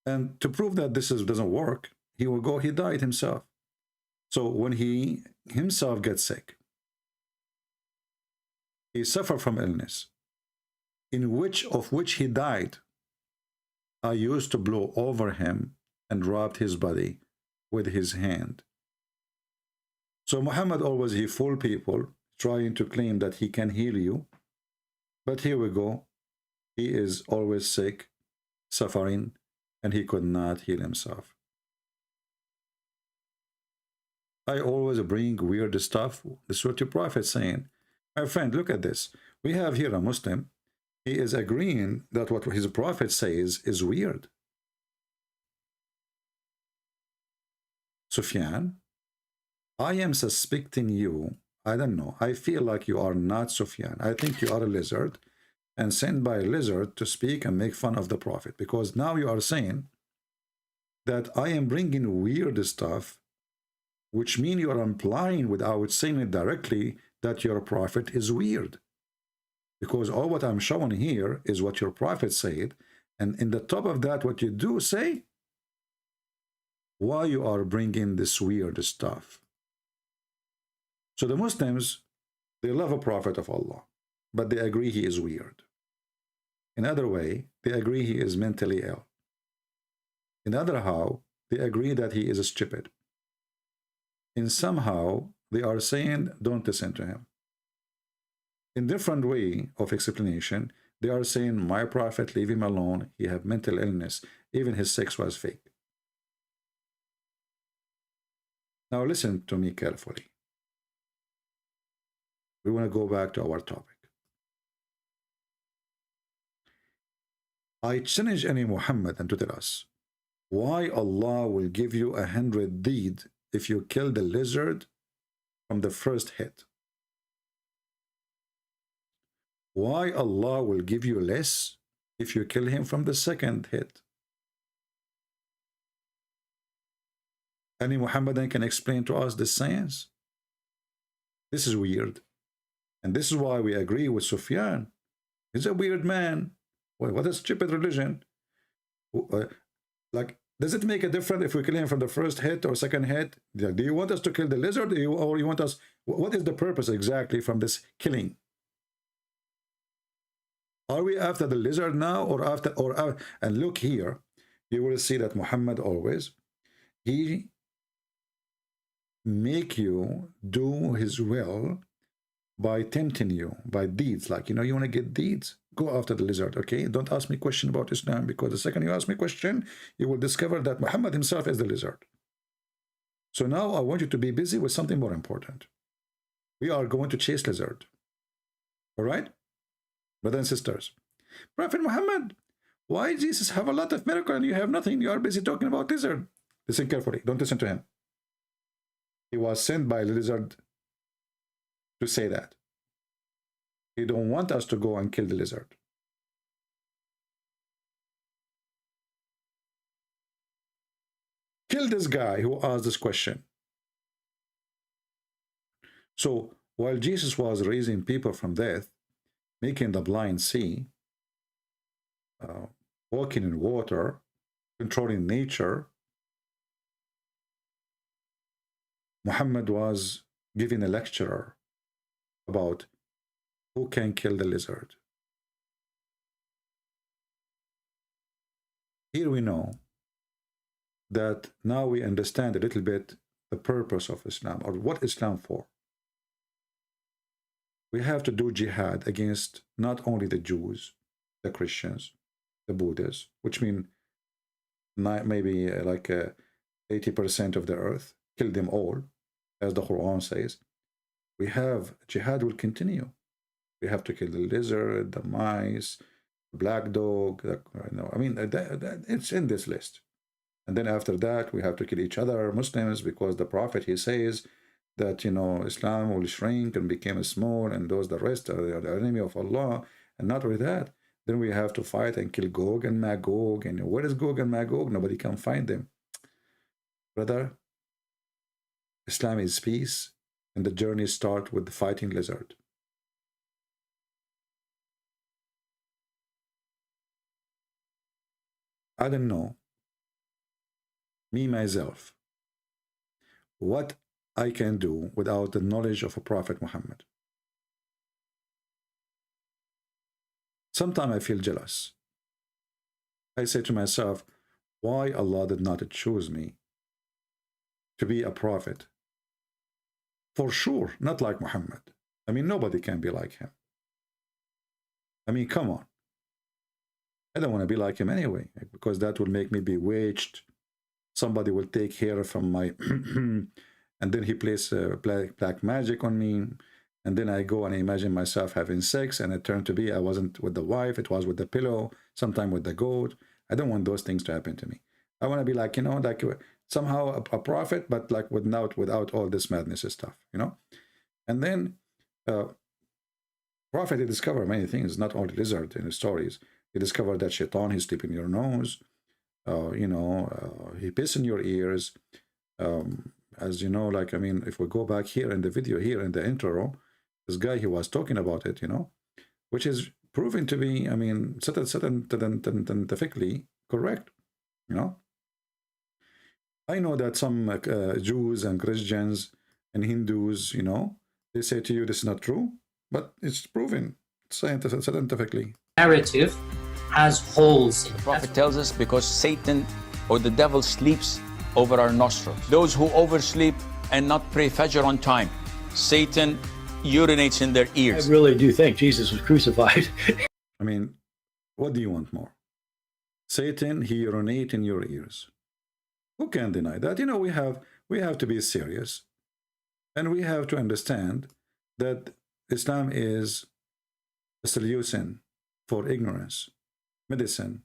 And to prove that this doesn't work, he died himself. So when he himself gets sick, he suffered from illness, in which he died. I used to blow over him and rubbed his body with his hand. So Muhammad always, he fooled people, trying to claim that he can heal you. But here we go. He is always sick, suffering, and he could not heal himself. I always bring weird stuff. This is what your prophet saying. My friend, look at this. We have here a Muslim. He is agreeing that what his prophet says is weird. Sufyan, I am suspecting you. I don't know. I feel like you are not Sufyan. I think you are a lizard and sent by a lizard to speak and make fun of the prophet. Because now you are saying that I am bringing weird stuff, which means you are implying without saying it directly that your prophet is weird. Because all what I'm showing here is what your prophet said. And in the top of that, what you do say, why you are bringing this weird stuff. So the Muslims, they love a prophet of Allah, but they agree he is weird. In other way, they agree he is mentally ill. In other how, they agree that he is stupid. In somehow, they are saying, don't listen to him. In different way of explanation, they are saying, my prophet, leave him alone. He have mental illness. Even his sex was fake. Now listen to me carefully. We want to go back to our topic. I challenge any Muhammad and to tell us why Allah will give you 100 deed if you kill the lizard from the first hit. Why Allah will give you less if you kill him from the second hit. Any Muhammadan can explain to us this science? This is weird. And this is why we agree with Sufyan. He's a weird man. What a stupid religion. Like, does it make a difference if we kill him from the first hit or second hit? Do you want us to kill the lizard, or you want us? What is the purpose exactly from this killing? Are we after the lizard now, or after? And look here, you will see that Muhammad always, he make you do his will by tempting you by deeds. Like, you know, you want to get deeds, go after the lizard. Okay, don't ask me question about Islam, because the second you ask me question, you will discover that Muhammad himself is the lizard. So now I want you to be busy with something more important. We are going to chase lizard. All right, brothers and sisters. Prophet Muhammad, why Jesus have a lot of miracle and you have nothing? You are busy talking about lizard. Listen carefully, don't listen to him. He was sent by a lizard to say that. He don't want us to go and kill the lizard. Kill this guy who asked this question. So while Jesus was raising people from death, making the blind see, walking in water, controlling nature, Muhammad was giving a lecture about who can kill the lizard. Here we know that now we understand a little bit the purpose of Islam, or what Islam for. We have to do jihad against not only the Jews, the Christians, the Buddhists, which mean maybe like 80% of the earth, kill them all, as the Quran says. We have jihad will continue. We have to kill the lizard, the mice, the black dog. I mean, it's in this list. And then after that, we have to kill each other, Muslims, because the Prophet, he says that, Islam will shrink and become small, and those the rest are the enemy of Allah. And not only that, then we have to fight and kill Gog and Magog. And where is Gog and Magog? Nobody can find them. Brother, Islam is peace, and the journey starts with the fighting lizard. I don't know, me myself, what I can do without the knowledge of a Prophet Muhammad. Sometimes I feel jealous. I say to myself, why Allah did not choose me to be a prophet? For sure, not like Muhammad. I mean, nobody can be like him. I mean, come on. I don't want to be like him anyway, because that will make me bewitched. Somebody will take hair from my and then he plays black magic on me, and then I go and I imagine myself having sex, and it turned to be I wasn't with the wife, it was with the pillow, sometime with the goat. I don't want those things to happen to me. I want to be like, like somehow a prophet, but like without all this madness and stuff, And then Prophet, he discovered many things, not only lizard in his stories. He discovered that shaitan, he sleep in your nose, he piss in your ears. As you know, like, I mean, if we go back here in the video, here in the intro, this guy, he was talking about it, which is proven to be, I mean, scientifically correct, I know that some Jews and Christians and Hindus, they say to you, this is not true, but it's proven scientifically. Narrative has holes in it. The Prophet tells us because Satan or the devil sleeps over our nostrils. Those who oversleep and not pray Fajr on time, Satan urinates in their ears. I really do think Jesus was crucified. I mean, what do you want more? Satan, he urinates in your ears. Who can deny that? We have to be serious, and we have to understand that Islam is a solution for ignorance, medicine,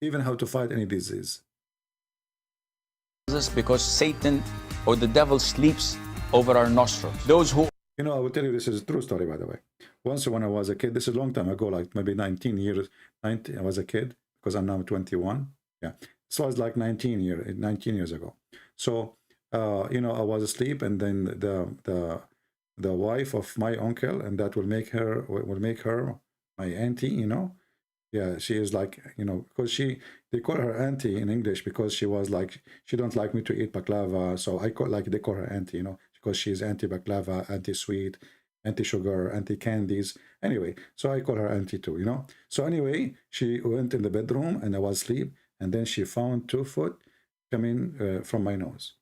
even how to fight any disease. Because Satan or the devil sleeps over our nostrils. Those who I will tell you, this is a true story, by the way. Once when I was a kid, this is a long time ago, like maybe 19 years, I was a kid, because I'm now 21. Yeah, so I was like 19 years ago. So, I was asleep, and then the wife of my uncle, and that will make her my auntie, Yeah, she is like, because they call her auntie in English because she was like, she don't like me to eat baklava. So they call her auntie, because she's anti-baklava, anti-sweet, anti-sugar, anti-candies. Anyway, so I call her auntie too, So anyway, she went in the bedroom and I was asleep, and then she found 2 foot coming from my nose.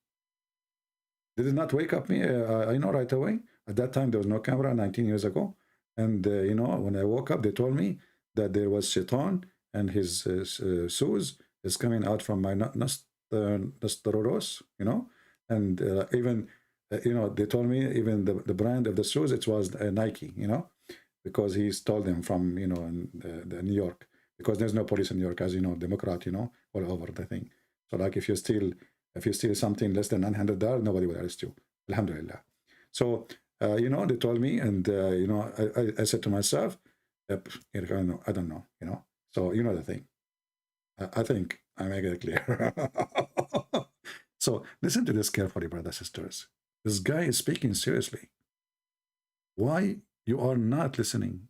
Did it not wake up me, right away? At that time, there was no camera, 19 years ago. And, when I woke up, they told me that there was Shaitan, and his shoes is coming out from my nostrils, and even, they told me even the brand of the shoes, it was Nike, because he's told them from, in New York, because there's no police in New York, as you know, Democrat, all over the thing. So like if you steal something less than $900, nobody will arrest you. Alhamdulillah. So, they told me, and, I said to myself, I don't know, So, the thing. I think I make it clear. So, listen to this carefully, brothers and sisters. This guy is speaking seriously. Why you are not listening?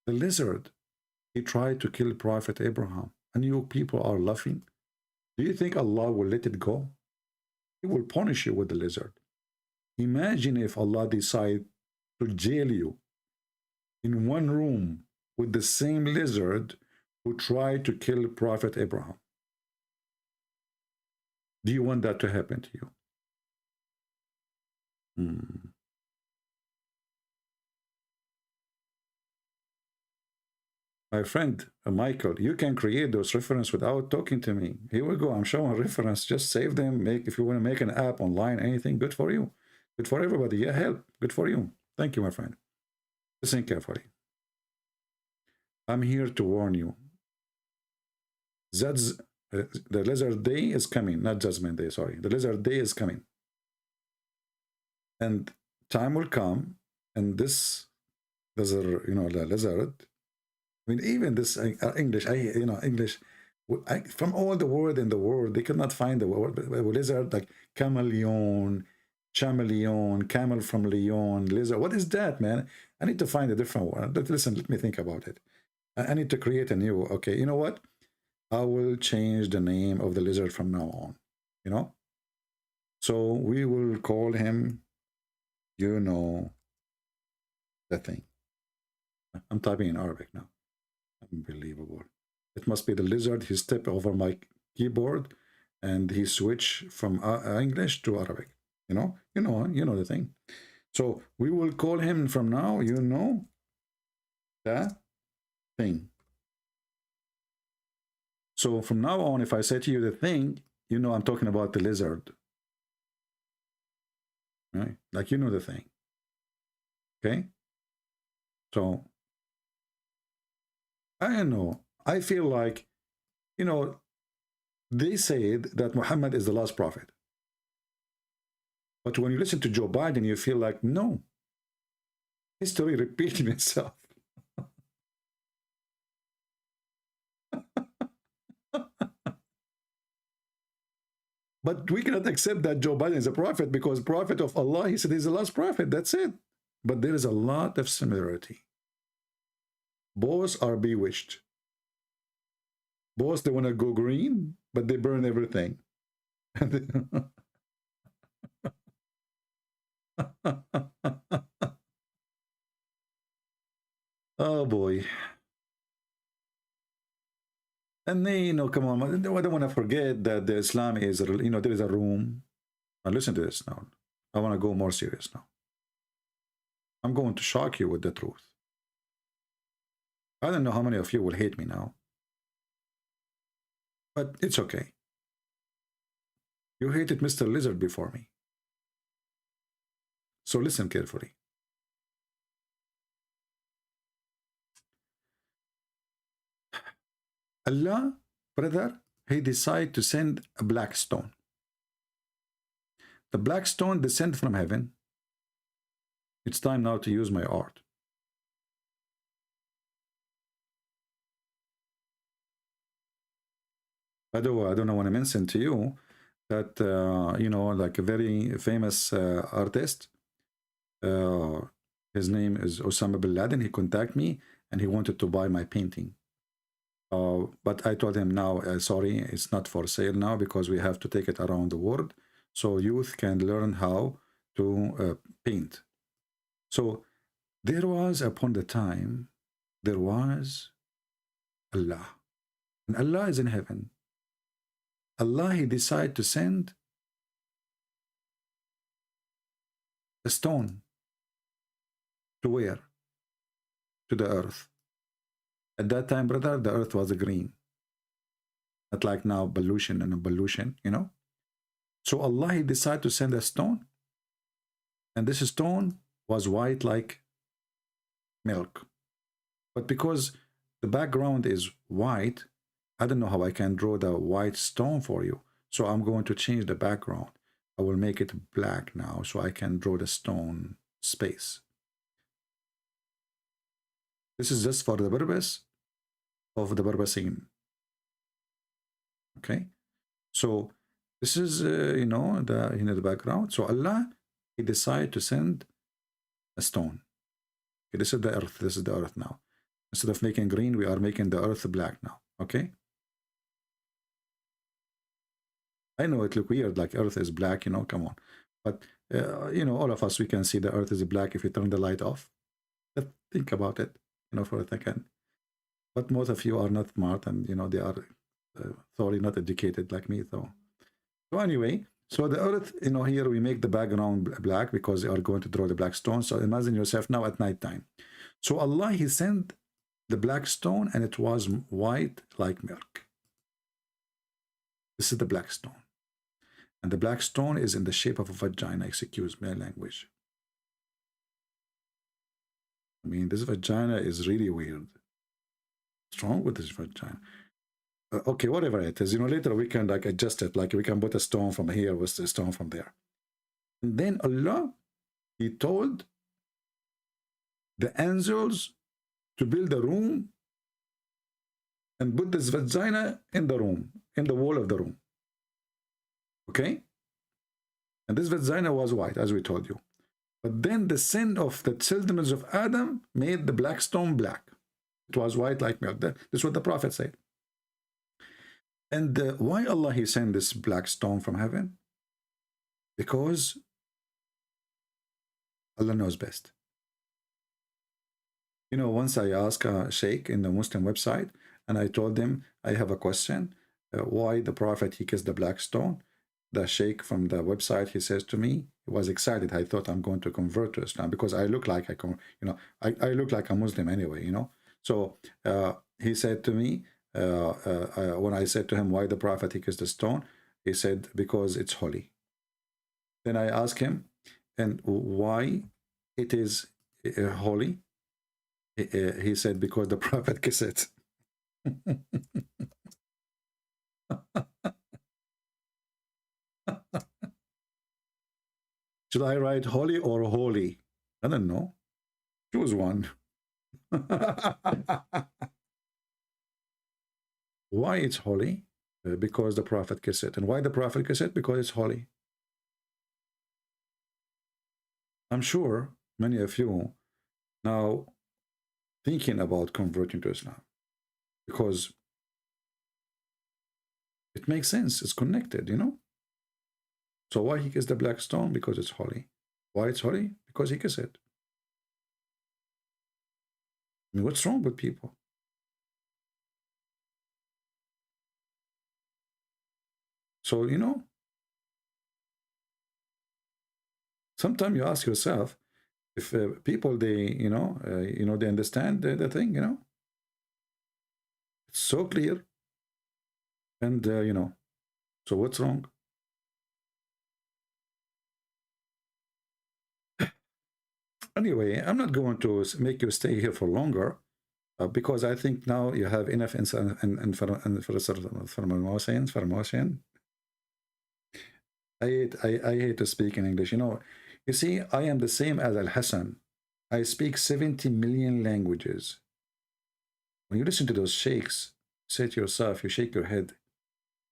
The lizard, he tried to kill Prophet Abraham, and you people are laughing. Do you think Allah will let it go? He will punish you with the lizard. Imagine if Allah decide to jail you in one room with the same lizard who tried to kill Prophet Abraham. Do you want that to happen to you? My friend Michael, you can create those references without talking to me. Here we go. I'm showing reference. Just save them. If you want to make an app online, anything, good for you. Good for everybody. Yeah, help. Good for you. Thank you, my friend. Listen carefully. I'm here to warn you. The lizard day is coming, not judgment day, sorry. The lizard day is coming. And time will come, and this lizard, the lizard, I mean, even this English, English, from all the word in the world, they could not find the word lizard, like chameleon, camel from Leon, lizard. What is that, man? I need to find a different one. Listen, let me think about it. I need to create a new, okay, you know what? I will change the name of the lizard from now on, So we will call him, the thing. I'm typing in Arabic now. Unbelievable. It must be the lizard. He stepped over my keyboard and he switched from English to Arabic. You know the thing. So we will call him from now, the thing. So from now on, if I say to you the thing, I'm talking about the lizard. Right? Like the thing. Okay? So I don't know. I feel like, they said that Muhammad is the last prophet. But when you listen to Joe Biden, you feel like, no. History repeating itself. But we cannot accept that Joe Biden is a prophet because prophet of Allah, he said he's the last prophet. That's it. But there is a lot of similarity. Both are bewitched. Both, they want to go green, but they burn everything. Oh boy. And they, come on, I don't want to forget that the Islam is, there is a room. Now listen to this now. I want to go more serious now. I'm going to shock you with the truth. I don't know how many of you will hate me now. But it's okay. You hated Mr. Lizard before me. So listen carefully. Allah, brother, he decided to send a black stone. The black stone descended from heaven. It's time now to use my art. By the way, I don't want to mention to you that, like a very famous artist, his name is Osama bin Laden. He contacted me and he wanted to buy my painting. But I told him now, sorry, it's not for sale now because we have to take it around the world so youth can learn how to paint. So there was, upon the time, there was Allah. And Allah is in heaven. Allah, he decided to send a stone to where? To the earth. At that time, brother, the earth was green. Not like now, pollution and pollution, So Allah, he decided to send a stone. And this stone was white like milk. But because the background is white, I don't know how I can draw the white stone for you. So I'm going to change the background. I will make it black now so I can draw the stone space. This is just for the purpose of the purposing. Okay, so this is the background. So Allah, he decided to send a stone. Okay, this is the earth. This is the earth now. Instead of making green, we are making the earth black now. Okay. I know it look weird, like Earth is black, you know, come on. But, you know, all of us, we can see the Earth is black if you turn the light off. Just think about it, you know, for a second. But most of you are not smart, and, you know, they are thoroughly not educated like me, though. So anyway, so the Earth, you know, here we make the background black because they are going to draw the black stone. So imagine yourself now at night time. So Allah, He sent the black stone, and it was white like milk. This is the black stone. And the black stone is in the shape of a vagina, excuse my language. I mean, this vagina is really weird. What's wrong with this vagina? Okay, whatever it is, you know, later we can like adjust it, like we can put a stone from here with a stone from there. And then Allah, He told the angels to build a room and put this vagina in the room, in the wall of the room. Okay? And this vagina was white, as we told you. But then the sin of the children of Adam made the black stone black. It was white like milk. This is what the Prophet said. And why Allah, He sent this black stone from heaven? Because Allah knows best. You know, once I asked a sheikh in the Muslim website, and I told him, I have a question, why the Prophet, he kissed the black stone? The sheikh from the website, he says to me, he was excited. I thought I'm going to convert to Islam because I look like I look like a Muslim anyway, you know. So he said to me, when I said to him, why the Prophet, he kissed the stone? He said, because it's holy. Then I asked him, and why it is holy? He said, because the Prophet kissed it. Should I write holy or holy? I don't know. Choose one. Why it's holy? Because the Prophet kissed it. And why the Prophet kissed it? Because it's holy. I'm sure many of you now thinking about converting to Islam because it makes sense. It's connected, you know. So why he kissed the black stone? Because it's holy. Why it's holy? Because he kissed it. I mean, what's wrong with people? So, you know, sometimes you ask yourself if people, they, you know, they understand the thing, you know. It's so clear. And, you know, so what's wrong? Anyway, I'm not going to make you stay here for longer because I think now you have enough information. I hate to speak in English. You know, you see, I am the same as Al-Hassan. I speak 70 million languages. When you listen to those sheikhs, say to yourself, you shake your head,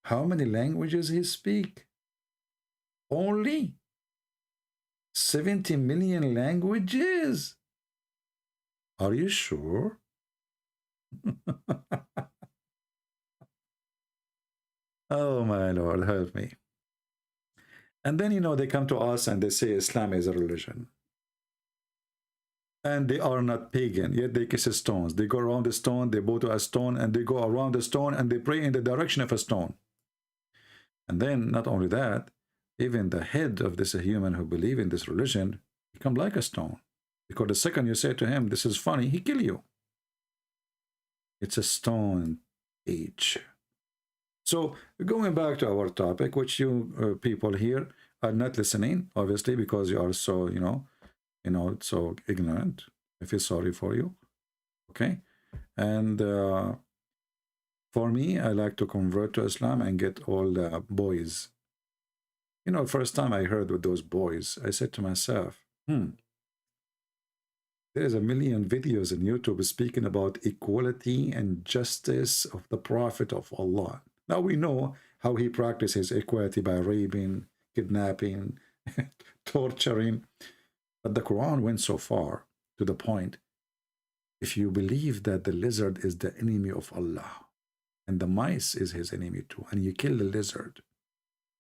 how many languages he speak? Only 70 million languages? Are you sure? Oh my Lord, help me. And then, you know, they come to us and they say Islam is a religion. And they are not pagan, yet they kiss stones. They go around the stone, they bow to a stone, and they go around the stone and they pray in the direction of a stone. And then, not only that, even the head of this human who believe in this religion become like a stone. Because the second you say to him, this is funny, he kill you. It's a stone age. So going back to our topic, which you people here are not listening, obviously, because you are so, you know, so ignorant. I feel sorry for you. Okay. And for me, I like to convert to Islam and get all the boys. You know, first time I heard with those boys, I said to myself, there's a million videos on YouTube speaking about equality and justice of the Prophet of Allah. Now we know how he practices equality by raping, kidnapping, torturing. But the Quran went so far to the point, if you believe that the lizard is the enemy of Allah and the mice is his enemy too, and you kill the lizard,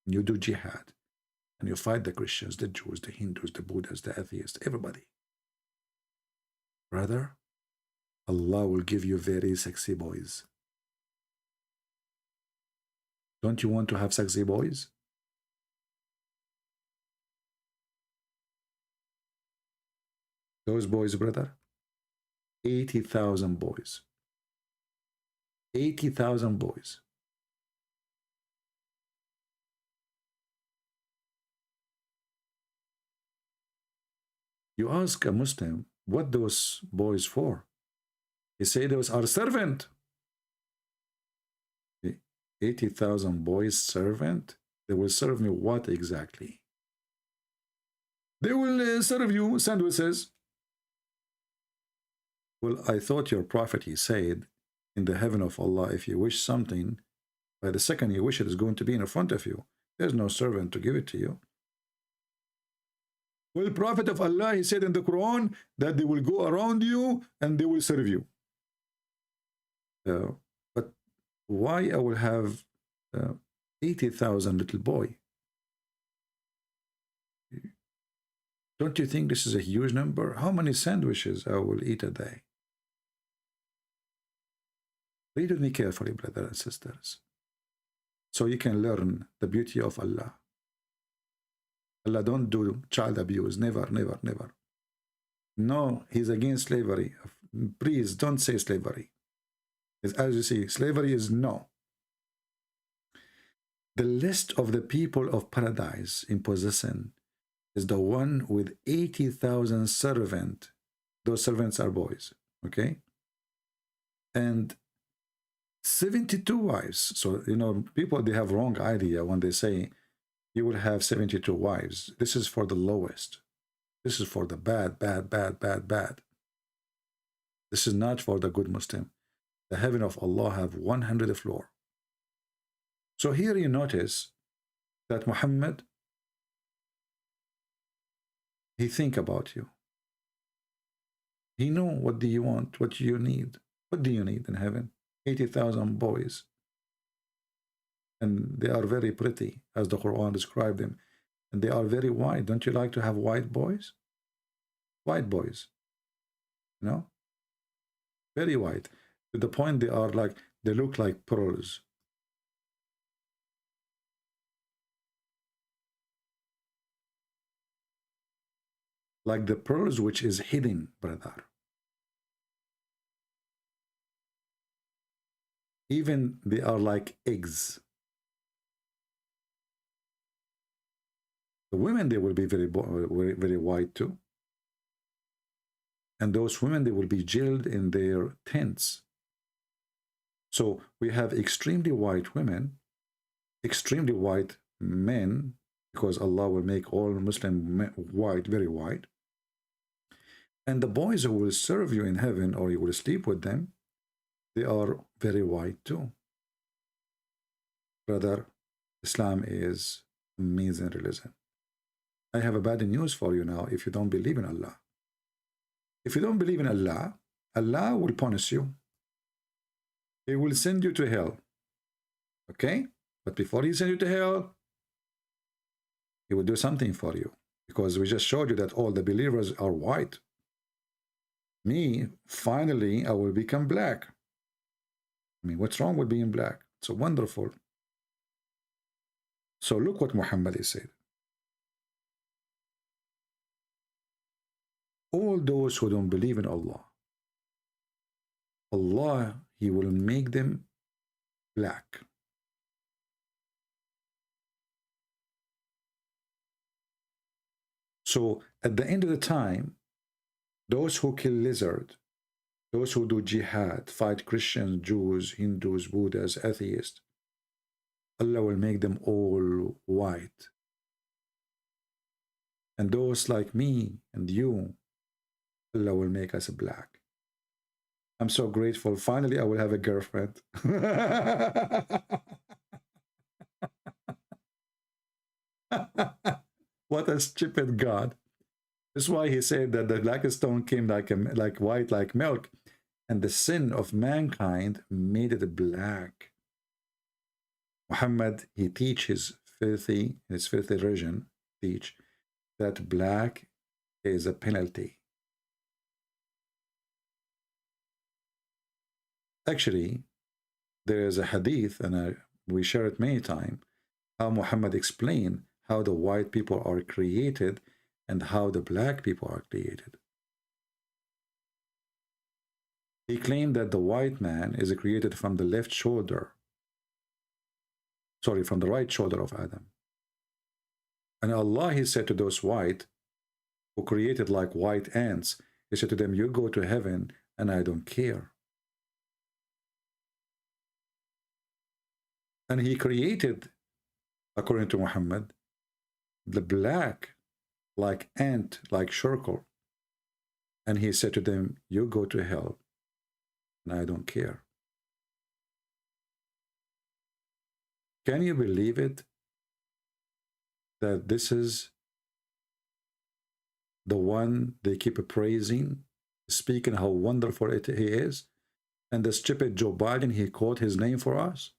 You do jihad. And you fight the Christians, the Jews, the Hindus, the Buddhists, the atheists, everybody. Brother, Allah will give you very sexy boys. Don't you want to have sexy boys? Those boys, brother, 80,000 boys. 80,000 boys. You ask a Muslim, what those boys for? He say those are servant. 80,000 boys servant? They will serve me what exactly? They will serve you sandwiches. Well, I thought your prophet, he said, in the heaven of Allah, if you wish something, by the second you wish it is going to be in front of you. There's no servant to give it to you. Well, Prophet of Allah, he said in the Quran that they will go around you and they will serve you. But why I will have 80,000 little boy? Don't you think this is a huge number? How many sandwiches I will eat a day? Read with me carefully, brothers and sisters, so you can learn the beauty of Allah. Allah don't do child abuse. Never, never, never. No, he's against slavery. Please don't say slavery. As you see, slavery is no. The list of the people of paradise in possession is the one with 80,000 servants. Those servants are boys, okay? And 72 wives. So, you know, people, they have wrong idea when they say you will have 72 wives. This is for the lowest. This is for the bad, bad, bad, bad, bad. This is not for the good Muslim. The heaven of Allah have 100 floor. So here you notice that Muhammad, he think about you. He know what do you want, what do you need. What do you need in heaven? 80,000 boys. And they are very pretty, as the Quran described them. And they are very white. Don't you like to have white boys? White boys. You know? Very white. To the point they are like, they look like pearls. Like the pearls which is hidden, brother. Even they are like eggs. The women, they will be very, very white too. And those women, they will be jailed in their tents. So we have extremely white women, extremely white men, because Allah will make all Muslim men white, very white. And the boys who will serve you in heaven, or you will sleep with them, they are very white too. Brother, Islam is amazing religion. I have a bad news for you now if you don't believe in Allah. If you don't believe in Allah, Allah will punish you. He will send you to hell. Okay? But before he sends you to hell, he will do something for you. Because we just showed you that all the believers are white. Me, finally, I will become black. I mean, what's wrong with being black? It's so wonderful. So look what Muhammad said. All those who don't believe in Allah, Allah, he will make them black. So at the end of the time, those who kill lizard, those who do jihad, fight Christians, Jews, Hindus, Buddhists, atheists, Allah will make them all white. And those like me and you, Allah will make us black. I'm so grateful. Finally, I will have a girlfriend. What a stupid God. That's why he said that the black stone came like white, like milk. And the sin of mankind made it black. Muhammad, he teaches filthy, in its filthy religion, teach that black is a penalty. Actually, there is a hadith, and we share it many times, how Muhammad explained how the white people are created and how the black people are created. He claimed that the white man is created from the left shoulder, sorry, from the right shoulder of Adam. And Allah, he said to those white, who created like white ants, he said to them, you go to heaven and I don't care. And he created, according to Muhammad, the black like ant, like circle. And he said to them, you go to hell and I don't care. Can you believe it? That this is the one they keep praising, speaking how wonderful he is, and the stupid Joe Biden, he called his name for us.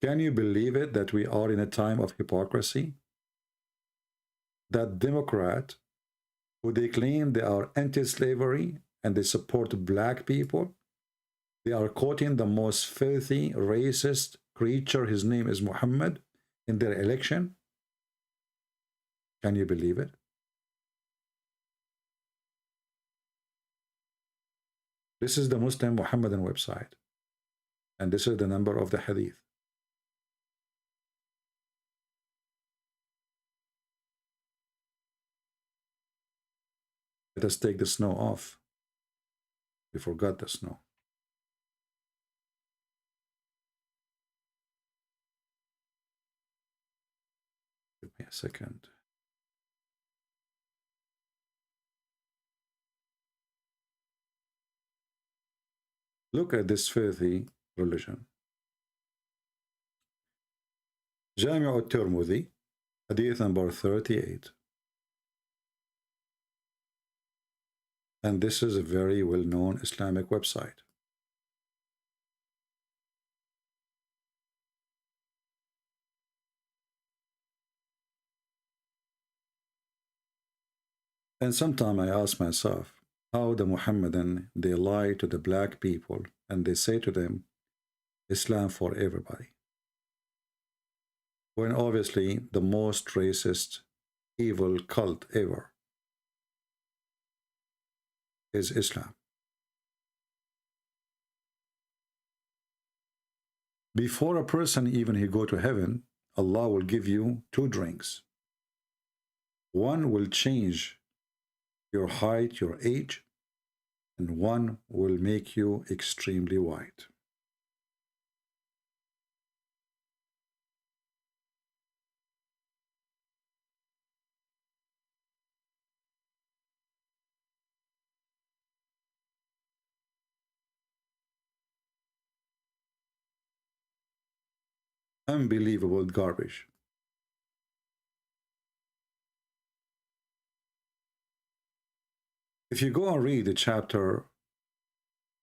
Can you believe it that we are in a time of hypocrisy? That Democrat, who they claim they are anti-slavery and they support black people, they are quoting the most filthy, racist creature, his name is Muhammad, in their election. Can you believe it? This is the Muslim Muhammadan website, and this is the number of the hadith. Let us take the snow off. We forgot the snow. Give me a second. Look at this filthy religion. Jami' al-Tirmidhi, hadith number 38. And this is a very well-known Islamic website. And sometimes I ask myself, how the Muhammadan, they lie to the black people and they say to them, Islam for everybody. When obviously the most racist, evil cult ever is Islam. Before a person even he go to heaven, Allah will give you two drinks. One will change your height, your age, and one will make you extremely white. Unbelievable garbage. If you go and read the chapter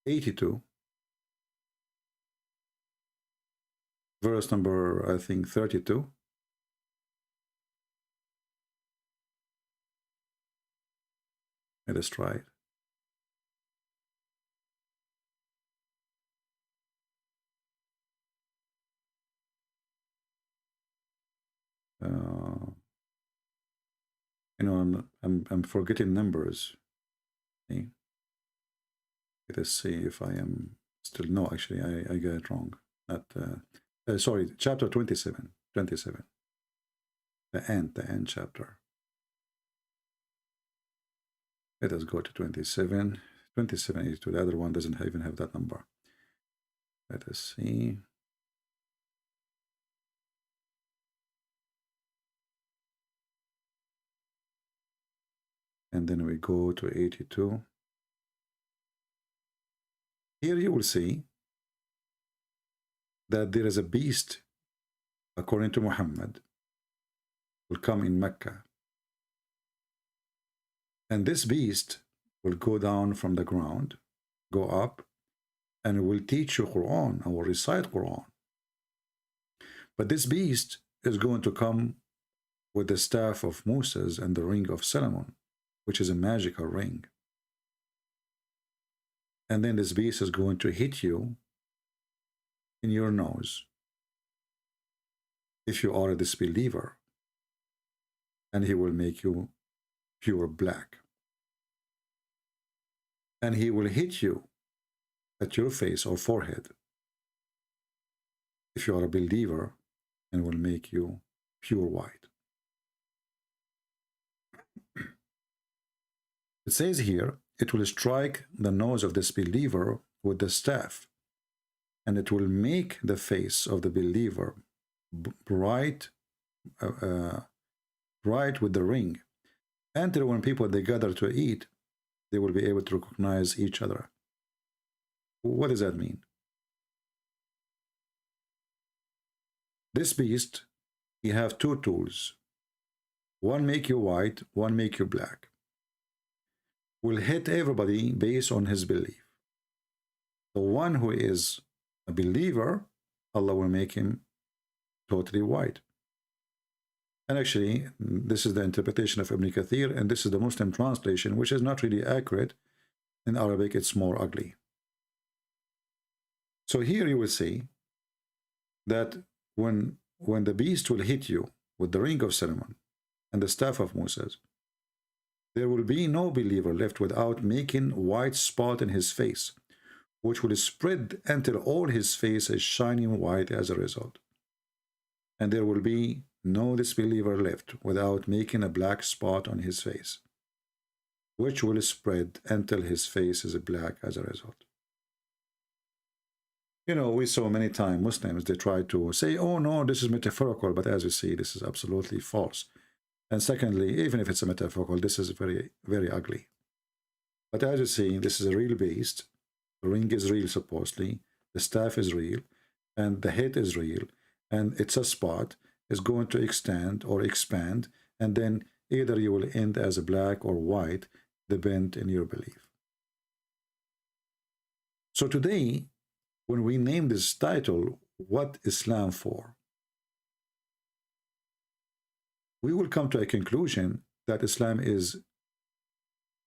82, verse number, I think, 32, let us try it. You know, I'm forgetting numbers. Okay. Let us see if I am still, no, actually I got it wrong. Not sorry, chapter 27. The end chapter. Let us go to 27. 27 is to the other one, doesn't even have that number. Let us see. And then we go to 82. Here you will see that there is a beast, according to Muhammad, will come in Mecca. And this beast will go down from the ground, go up, and will teach you Quran and will recite Quran. But this beast is going to come with the staff of Moses and the ring of Solomon, which is a magical ring. And then this beast is going to hit you in your nose if you are a disbeliever, and he will make you pure black. And he will hit you at your face or forehead if you are a believer, and will make you pure white. It says here, it will strike the nose of this believer with the staff, and it will make the face of the believer bright with the ring, until when people they gather to eat, they will be able to recognize each other. What does that mean? This beast, he have two tools. One make you white, one make you black. Will hit everybody based on his belief. The one who is a believer, Allah will make him totally white. And actually, this is the interpretation of Ibn Kathir, and this is the Muslim translation, which is not really accurate. In Arabic, it's more ugly. So here you will see that when the beast will hit you with the ring of Solomon and the staff of Moses, there will be no believer left without making white spot in his face, which will spread until all his face is shining white as a result. And there will be no disbeliever left without making a black spot on his face, which will spread until his face is black as a result. You know, we saw many times Muslims, they try to say, oh no, this is metaphorical, but as you see, this is absolutely false. And secondly, even if it's a metaphorical, this is very, very ugly. But as you see, this is a real beast. The ring is real, supposedly. The staff is real. And the head is real. And it's a spot. It's going to extend or expand. And then either you will end as a black or white, depend in your belief. So today, when we name this title, What Islam For?, we will come to a conclusion that Islam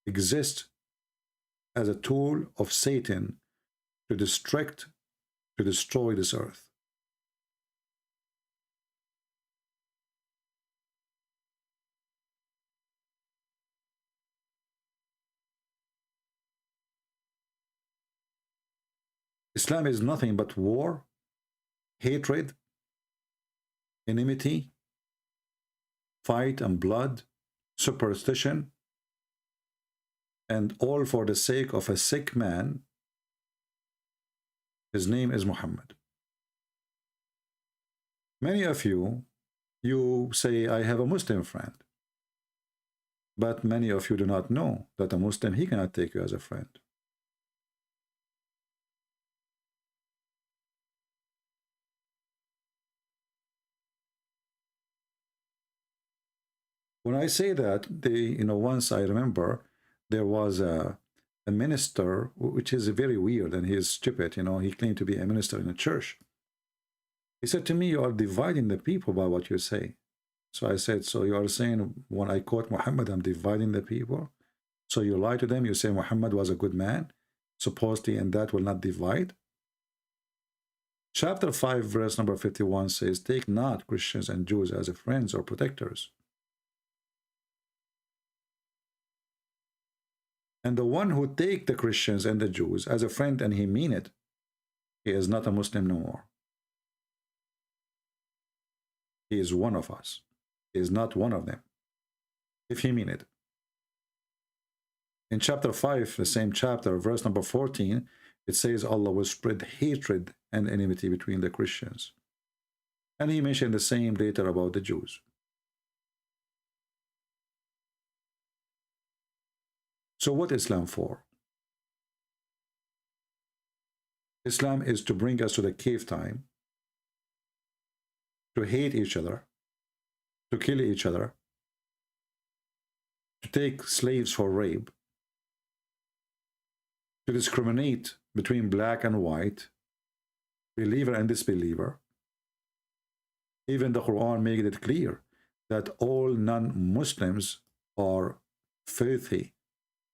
exists as a tool of Satan to destroy this earth. Islam is nothing but war, hatred, enmity, fight and blood, superstition, and all for the sake of a sick man. His name is Muhammad. Many of you say, I have a Muslim friend. But many of you do not know that a Muslim, he cannot take you as a friend. When I say that, once I remember there was a minister, which is very weird, and he is stupid, he claimed to be a minister in a church. He said to me, you are dividing the people by what you say. So I said, so you are saying when I quote Muhammad, I'm dividing the people? So you lie to them, you say Muhammad was a good man, supposedly, and that will not divide? Chapter 5, verse number 51 says, take not Christians and Jews as friends or protectors. And the one who take the Christians and the Jews as a friend and he mean it, he is not a Muslim no more. He is one of us. He is not one of them, if he mean it. In chapter 5, the same chapter, verse number 14, it says Allah will spread hatred and enmity between the Christians. And he mentioned the same later about the Jews. So what is Islam for? Islam is to bring us to the cave time, to hate each other, to kill each other, to take slaves for rape, to discriminate between black and white, believer and disbeliever. Even the Quran made it clear that all non-Muslims are filthy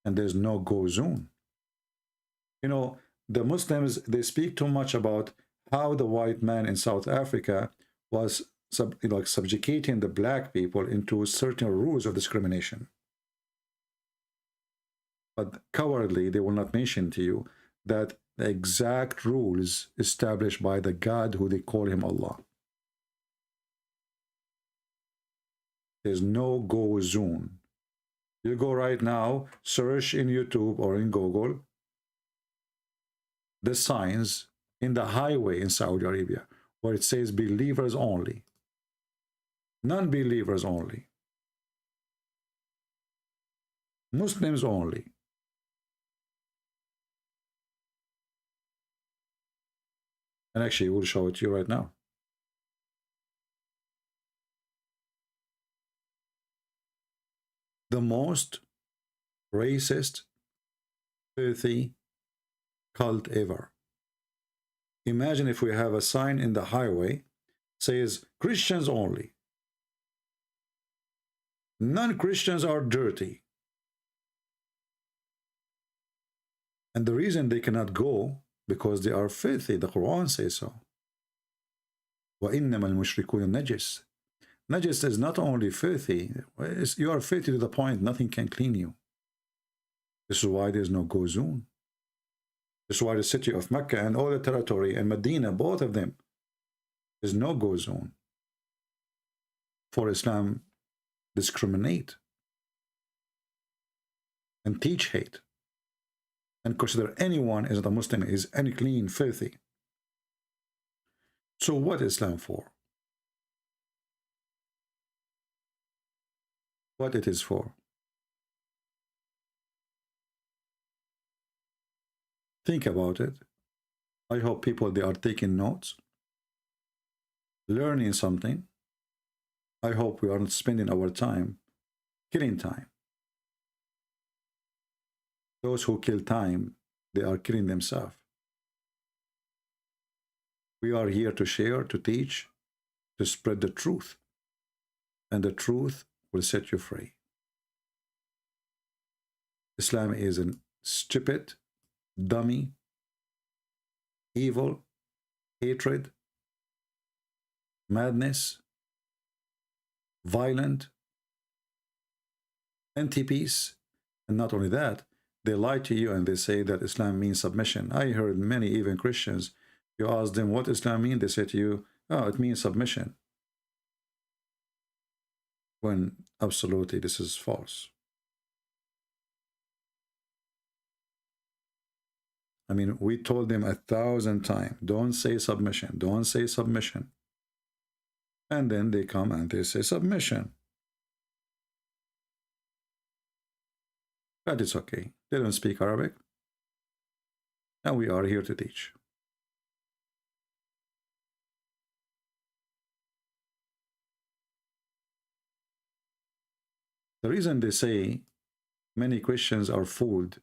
and there's no go zone. You know, the Muslims, they speak too much about how the white man in South Africa was subjugating the black people into certain rules of discrimination. But cowardly, they will not mention to you that the exact rules established by the God who they call him Allah. There's no go zone. You go right now, search in YouTube or in Google the signs in the highway in Saudi Arabia where it says believers only, non-believers only, Muslims only. And actually, we'll show it to you right now. The most racist, filthy cult ever. Imagine if we have a sign in the highway says Christians only. Non-Christians are dirty. And the reason they cannot go, because they are filthy. The Quran says so. وَإِنَّمَا الْمُشْرِكُونَ نَجِسٌ. Najis is not only filthy, you are filthy to the point nothing can clean you. This is why there's no go zone. This is why the city of Mecca and all the territory and Medina, both of them, there's no go zone. For Islam discriminate and teach hate and consider anyone as a Muslim is unclean, filthy. So what is Islam for? What it is for? Think about it. I hope people, they are taking notes, learning something. I hope we are not spending our time killing time. Those who kill time, they are killing themselves. We are here to share, to teach, to spread the truth. And the truth will set you free. Islam is a stupid, dummy, evil, hatred, madness, violent, anti-peace. And not only that, they lie to you and they say that Islam means submission. I heard many, even Christians, you ask them what Islam means, they say to you, oh, it means submission. When absolutely this is false. I mean, we told them 1,000 times, don't say submission, don't say submission. And then they come and they say submission. But it's okay. They don't speak Arabic. And we are here to teach. The reason they say many Christians are fooled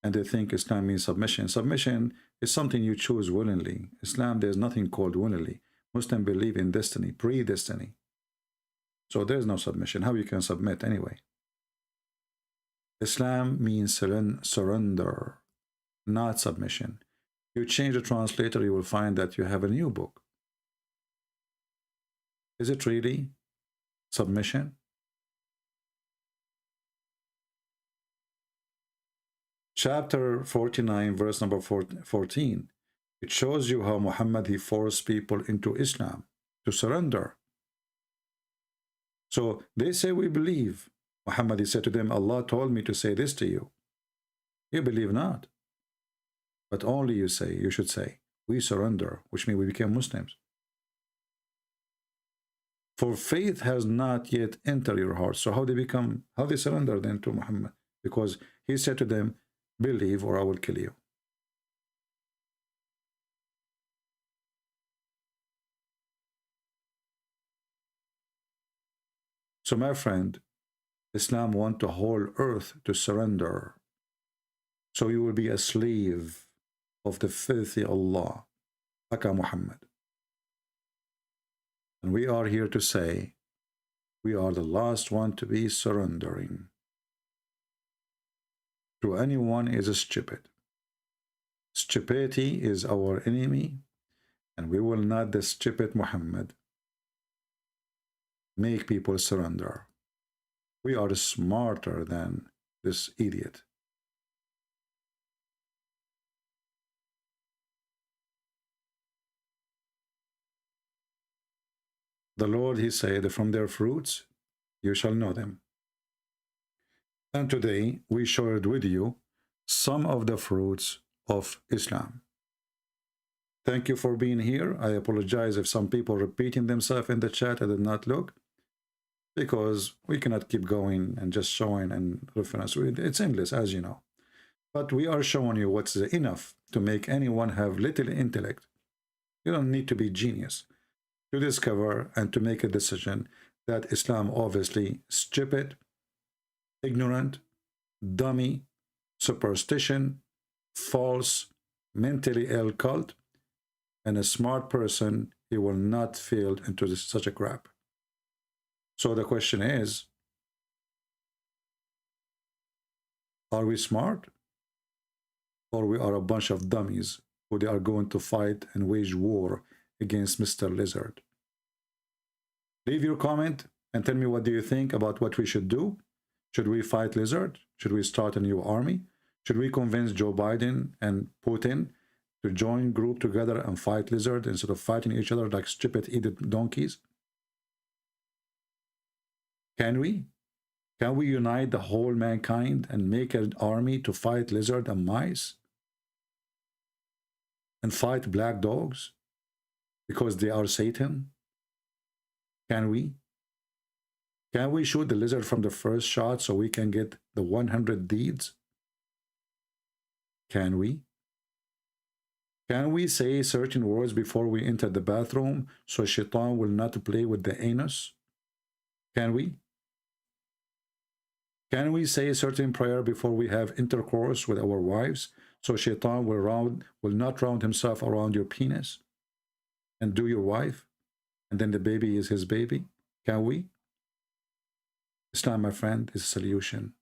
and they think Islam means submission. Submission is something you choose willingly. Islam, there's nothing called willingly. Muslims believe in destiny, predestiny. So there's no submission. How you can submit anyway? Islam means surrender, not submission. You change the translator, you will find that you have a new book. Is it really submission? Chapter 49, verse number 14. It shows you how Muhammad, he forced people into Islam to surrender. So they say, we believe. Muhammad, he said to them, Allah told me to say this to you. You believe not. But only you should say, we surrender, which means we became Muslims. For faith has not yet entered your heart. So how they surrender then to Muhammad? Because he said to them, believe or I will kill you. So my friend, Islam wants the whole earth to surrender. So you will be a slave of the filthy Allah, Aka Muhammad. And we are here to say, we are the last one to be surrendering to anyone is stupid. Stupidity is our enemy, and we will not, the stupid Muhammad, make people surrender. We are smarter than this idiot. The Lord, he said, from their fruits you shall know them. And today we shared with you some of the fruits of Islam. Thank you for being here. I apologize if some people repeating themselves in the chat. I did not look, because we cannot keep going and just showing and reference. It's endless, as you know. But we are showing you what's enough to make anyone have little intellect. You don't need to be genius to discover and to make a decision that Islam obviously stupid, ignorant, dummy, superstition, false, mentally ill cult, and a smart person, he will not fall into such a crap. So the question is, are we smart, or we are a bunch of dummies who they are going to fight and wage war against Mr. Lizard? Leave your comment and tell me, what do you think about what we should do? Should we fight Lizard? Should we start a new army? Should we convince Joe Biden and Putin to join group together and fight Lizard instead of fighting each other like stupid idiot donkeys? Can we? Can we unite the whole mankind and make an army to fight Lizard and mice? And fight black dogs because they are Satan? Can we? Can we shoot the Lizard from the first shot so we can get the 100 deeds? Can we? Can we say certain words before we enter the bathroom so Shaitan will not play with the anus? Can we? Can we say a certain prayer before we have intercourse with our wives so Shaitan will not round himself around your penis and do your wife, and then the baby is his baby? Can we? Islam, my friend, is a solution,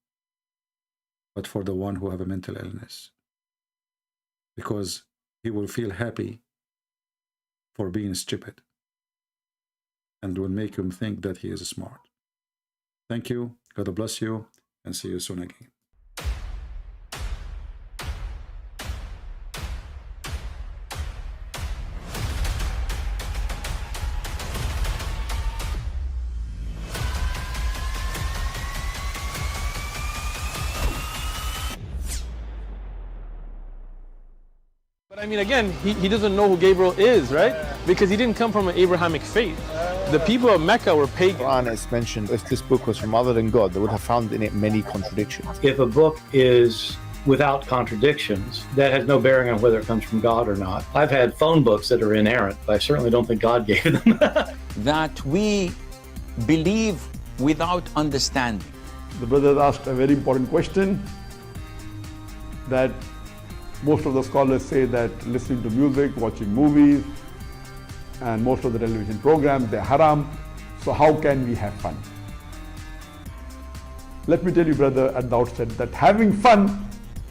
but for the one who have a mental illness, because he will feel happy for being stupid and will make him think that he is smart. Thank you. God bless you, and see you soon again. But I mean, again, he doesn't know who Gabriel is, right? Because he didn't come from an Abrahamic faith. The people of Mecca were pagan. Quran is mentioned, if this book was from other than God, they would have found in it many contradictions. If a book is without contradictions, that has no bearing on whether it comes from God or not. I've had phone books that are inerrant, but I certainly don't think God gave them. That we believe without understanding. The brother asked a very important question, that most of the scholars say that listening to music, watching movies, and most of the television programs, they're haram. So how can we have fun? Let me tell you, brother, at the outset, that having fun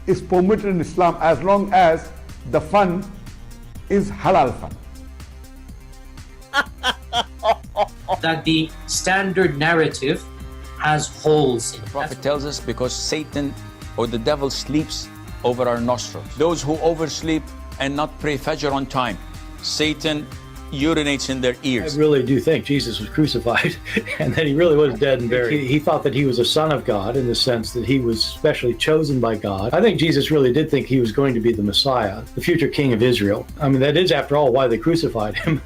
is permitted in Islam as long as the fun is halal fun. That the standard narrative has holes in it. The Prophet tells us because Satan or the devil sleeps over our nostrils. Those who oversleep and not pray Fajr on time, Satan urinates in their I ears. really do think Jesus was crucified and that he really was dead and buried. He thought that he was a son of God in the sense that he was specially chosen by God. I think Jesus really did think he was going to be the Messiah, the future king of Israel. I mean, that is, after all, why they crucified him.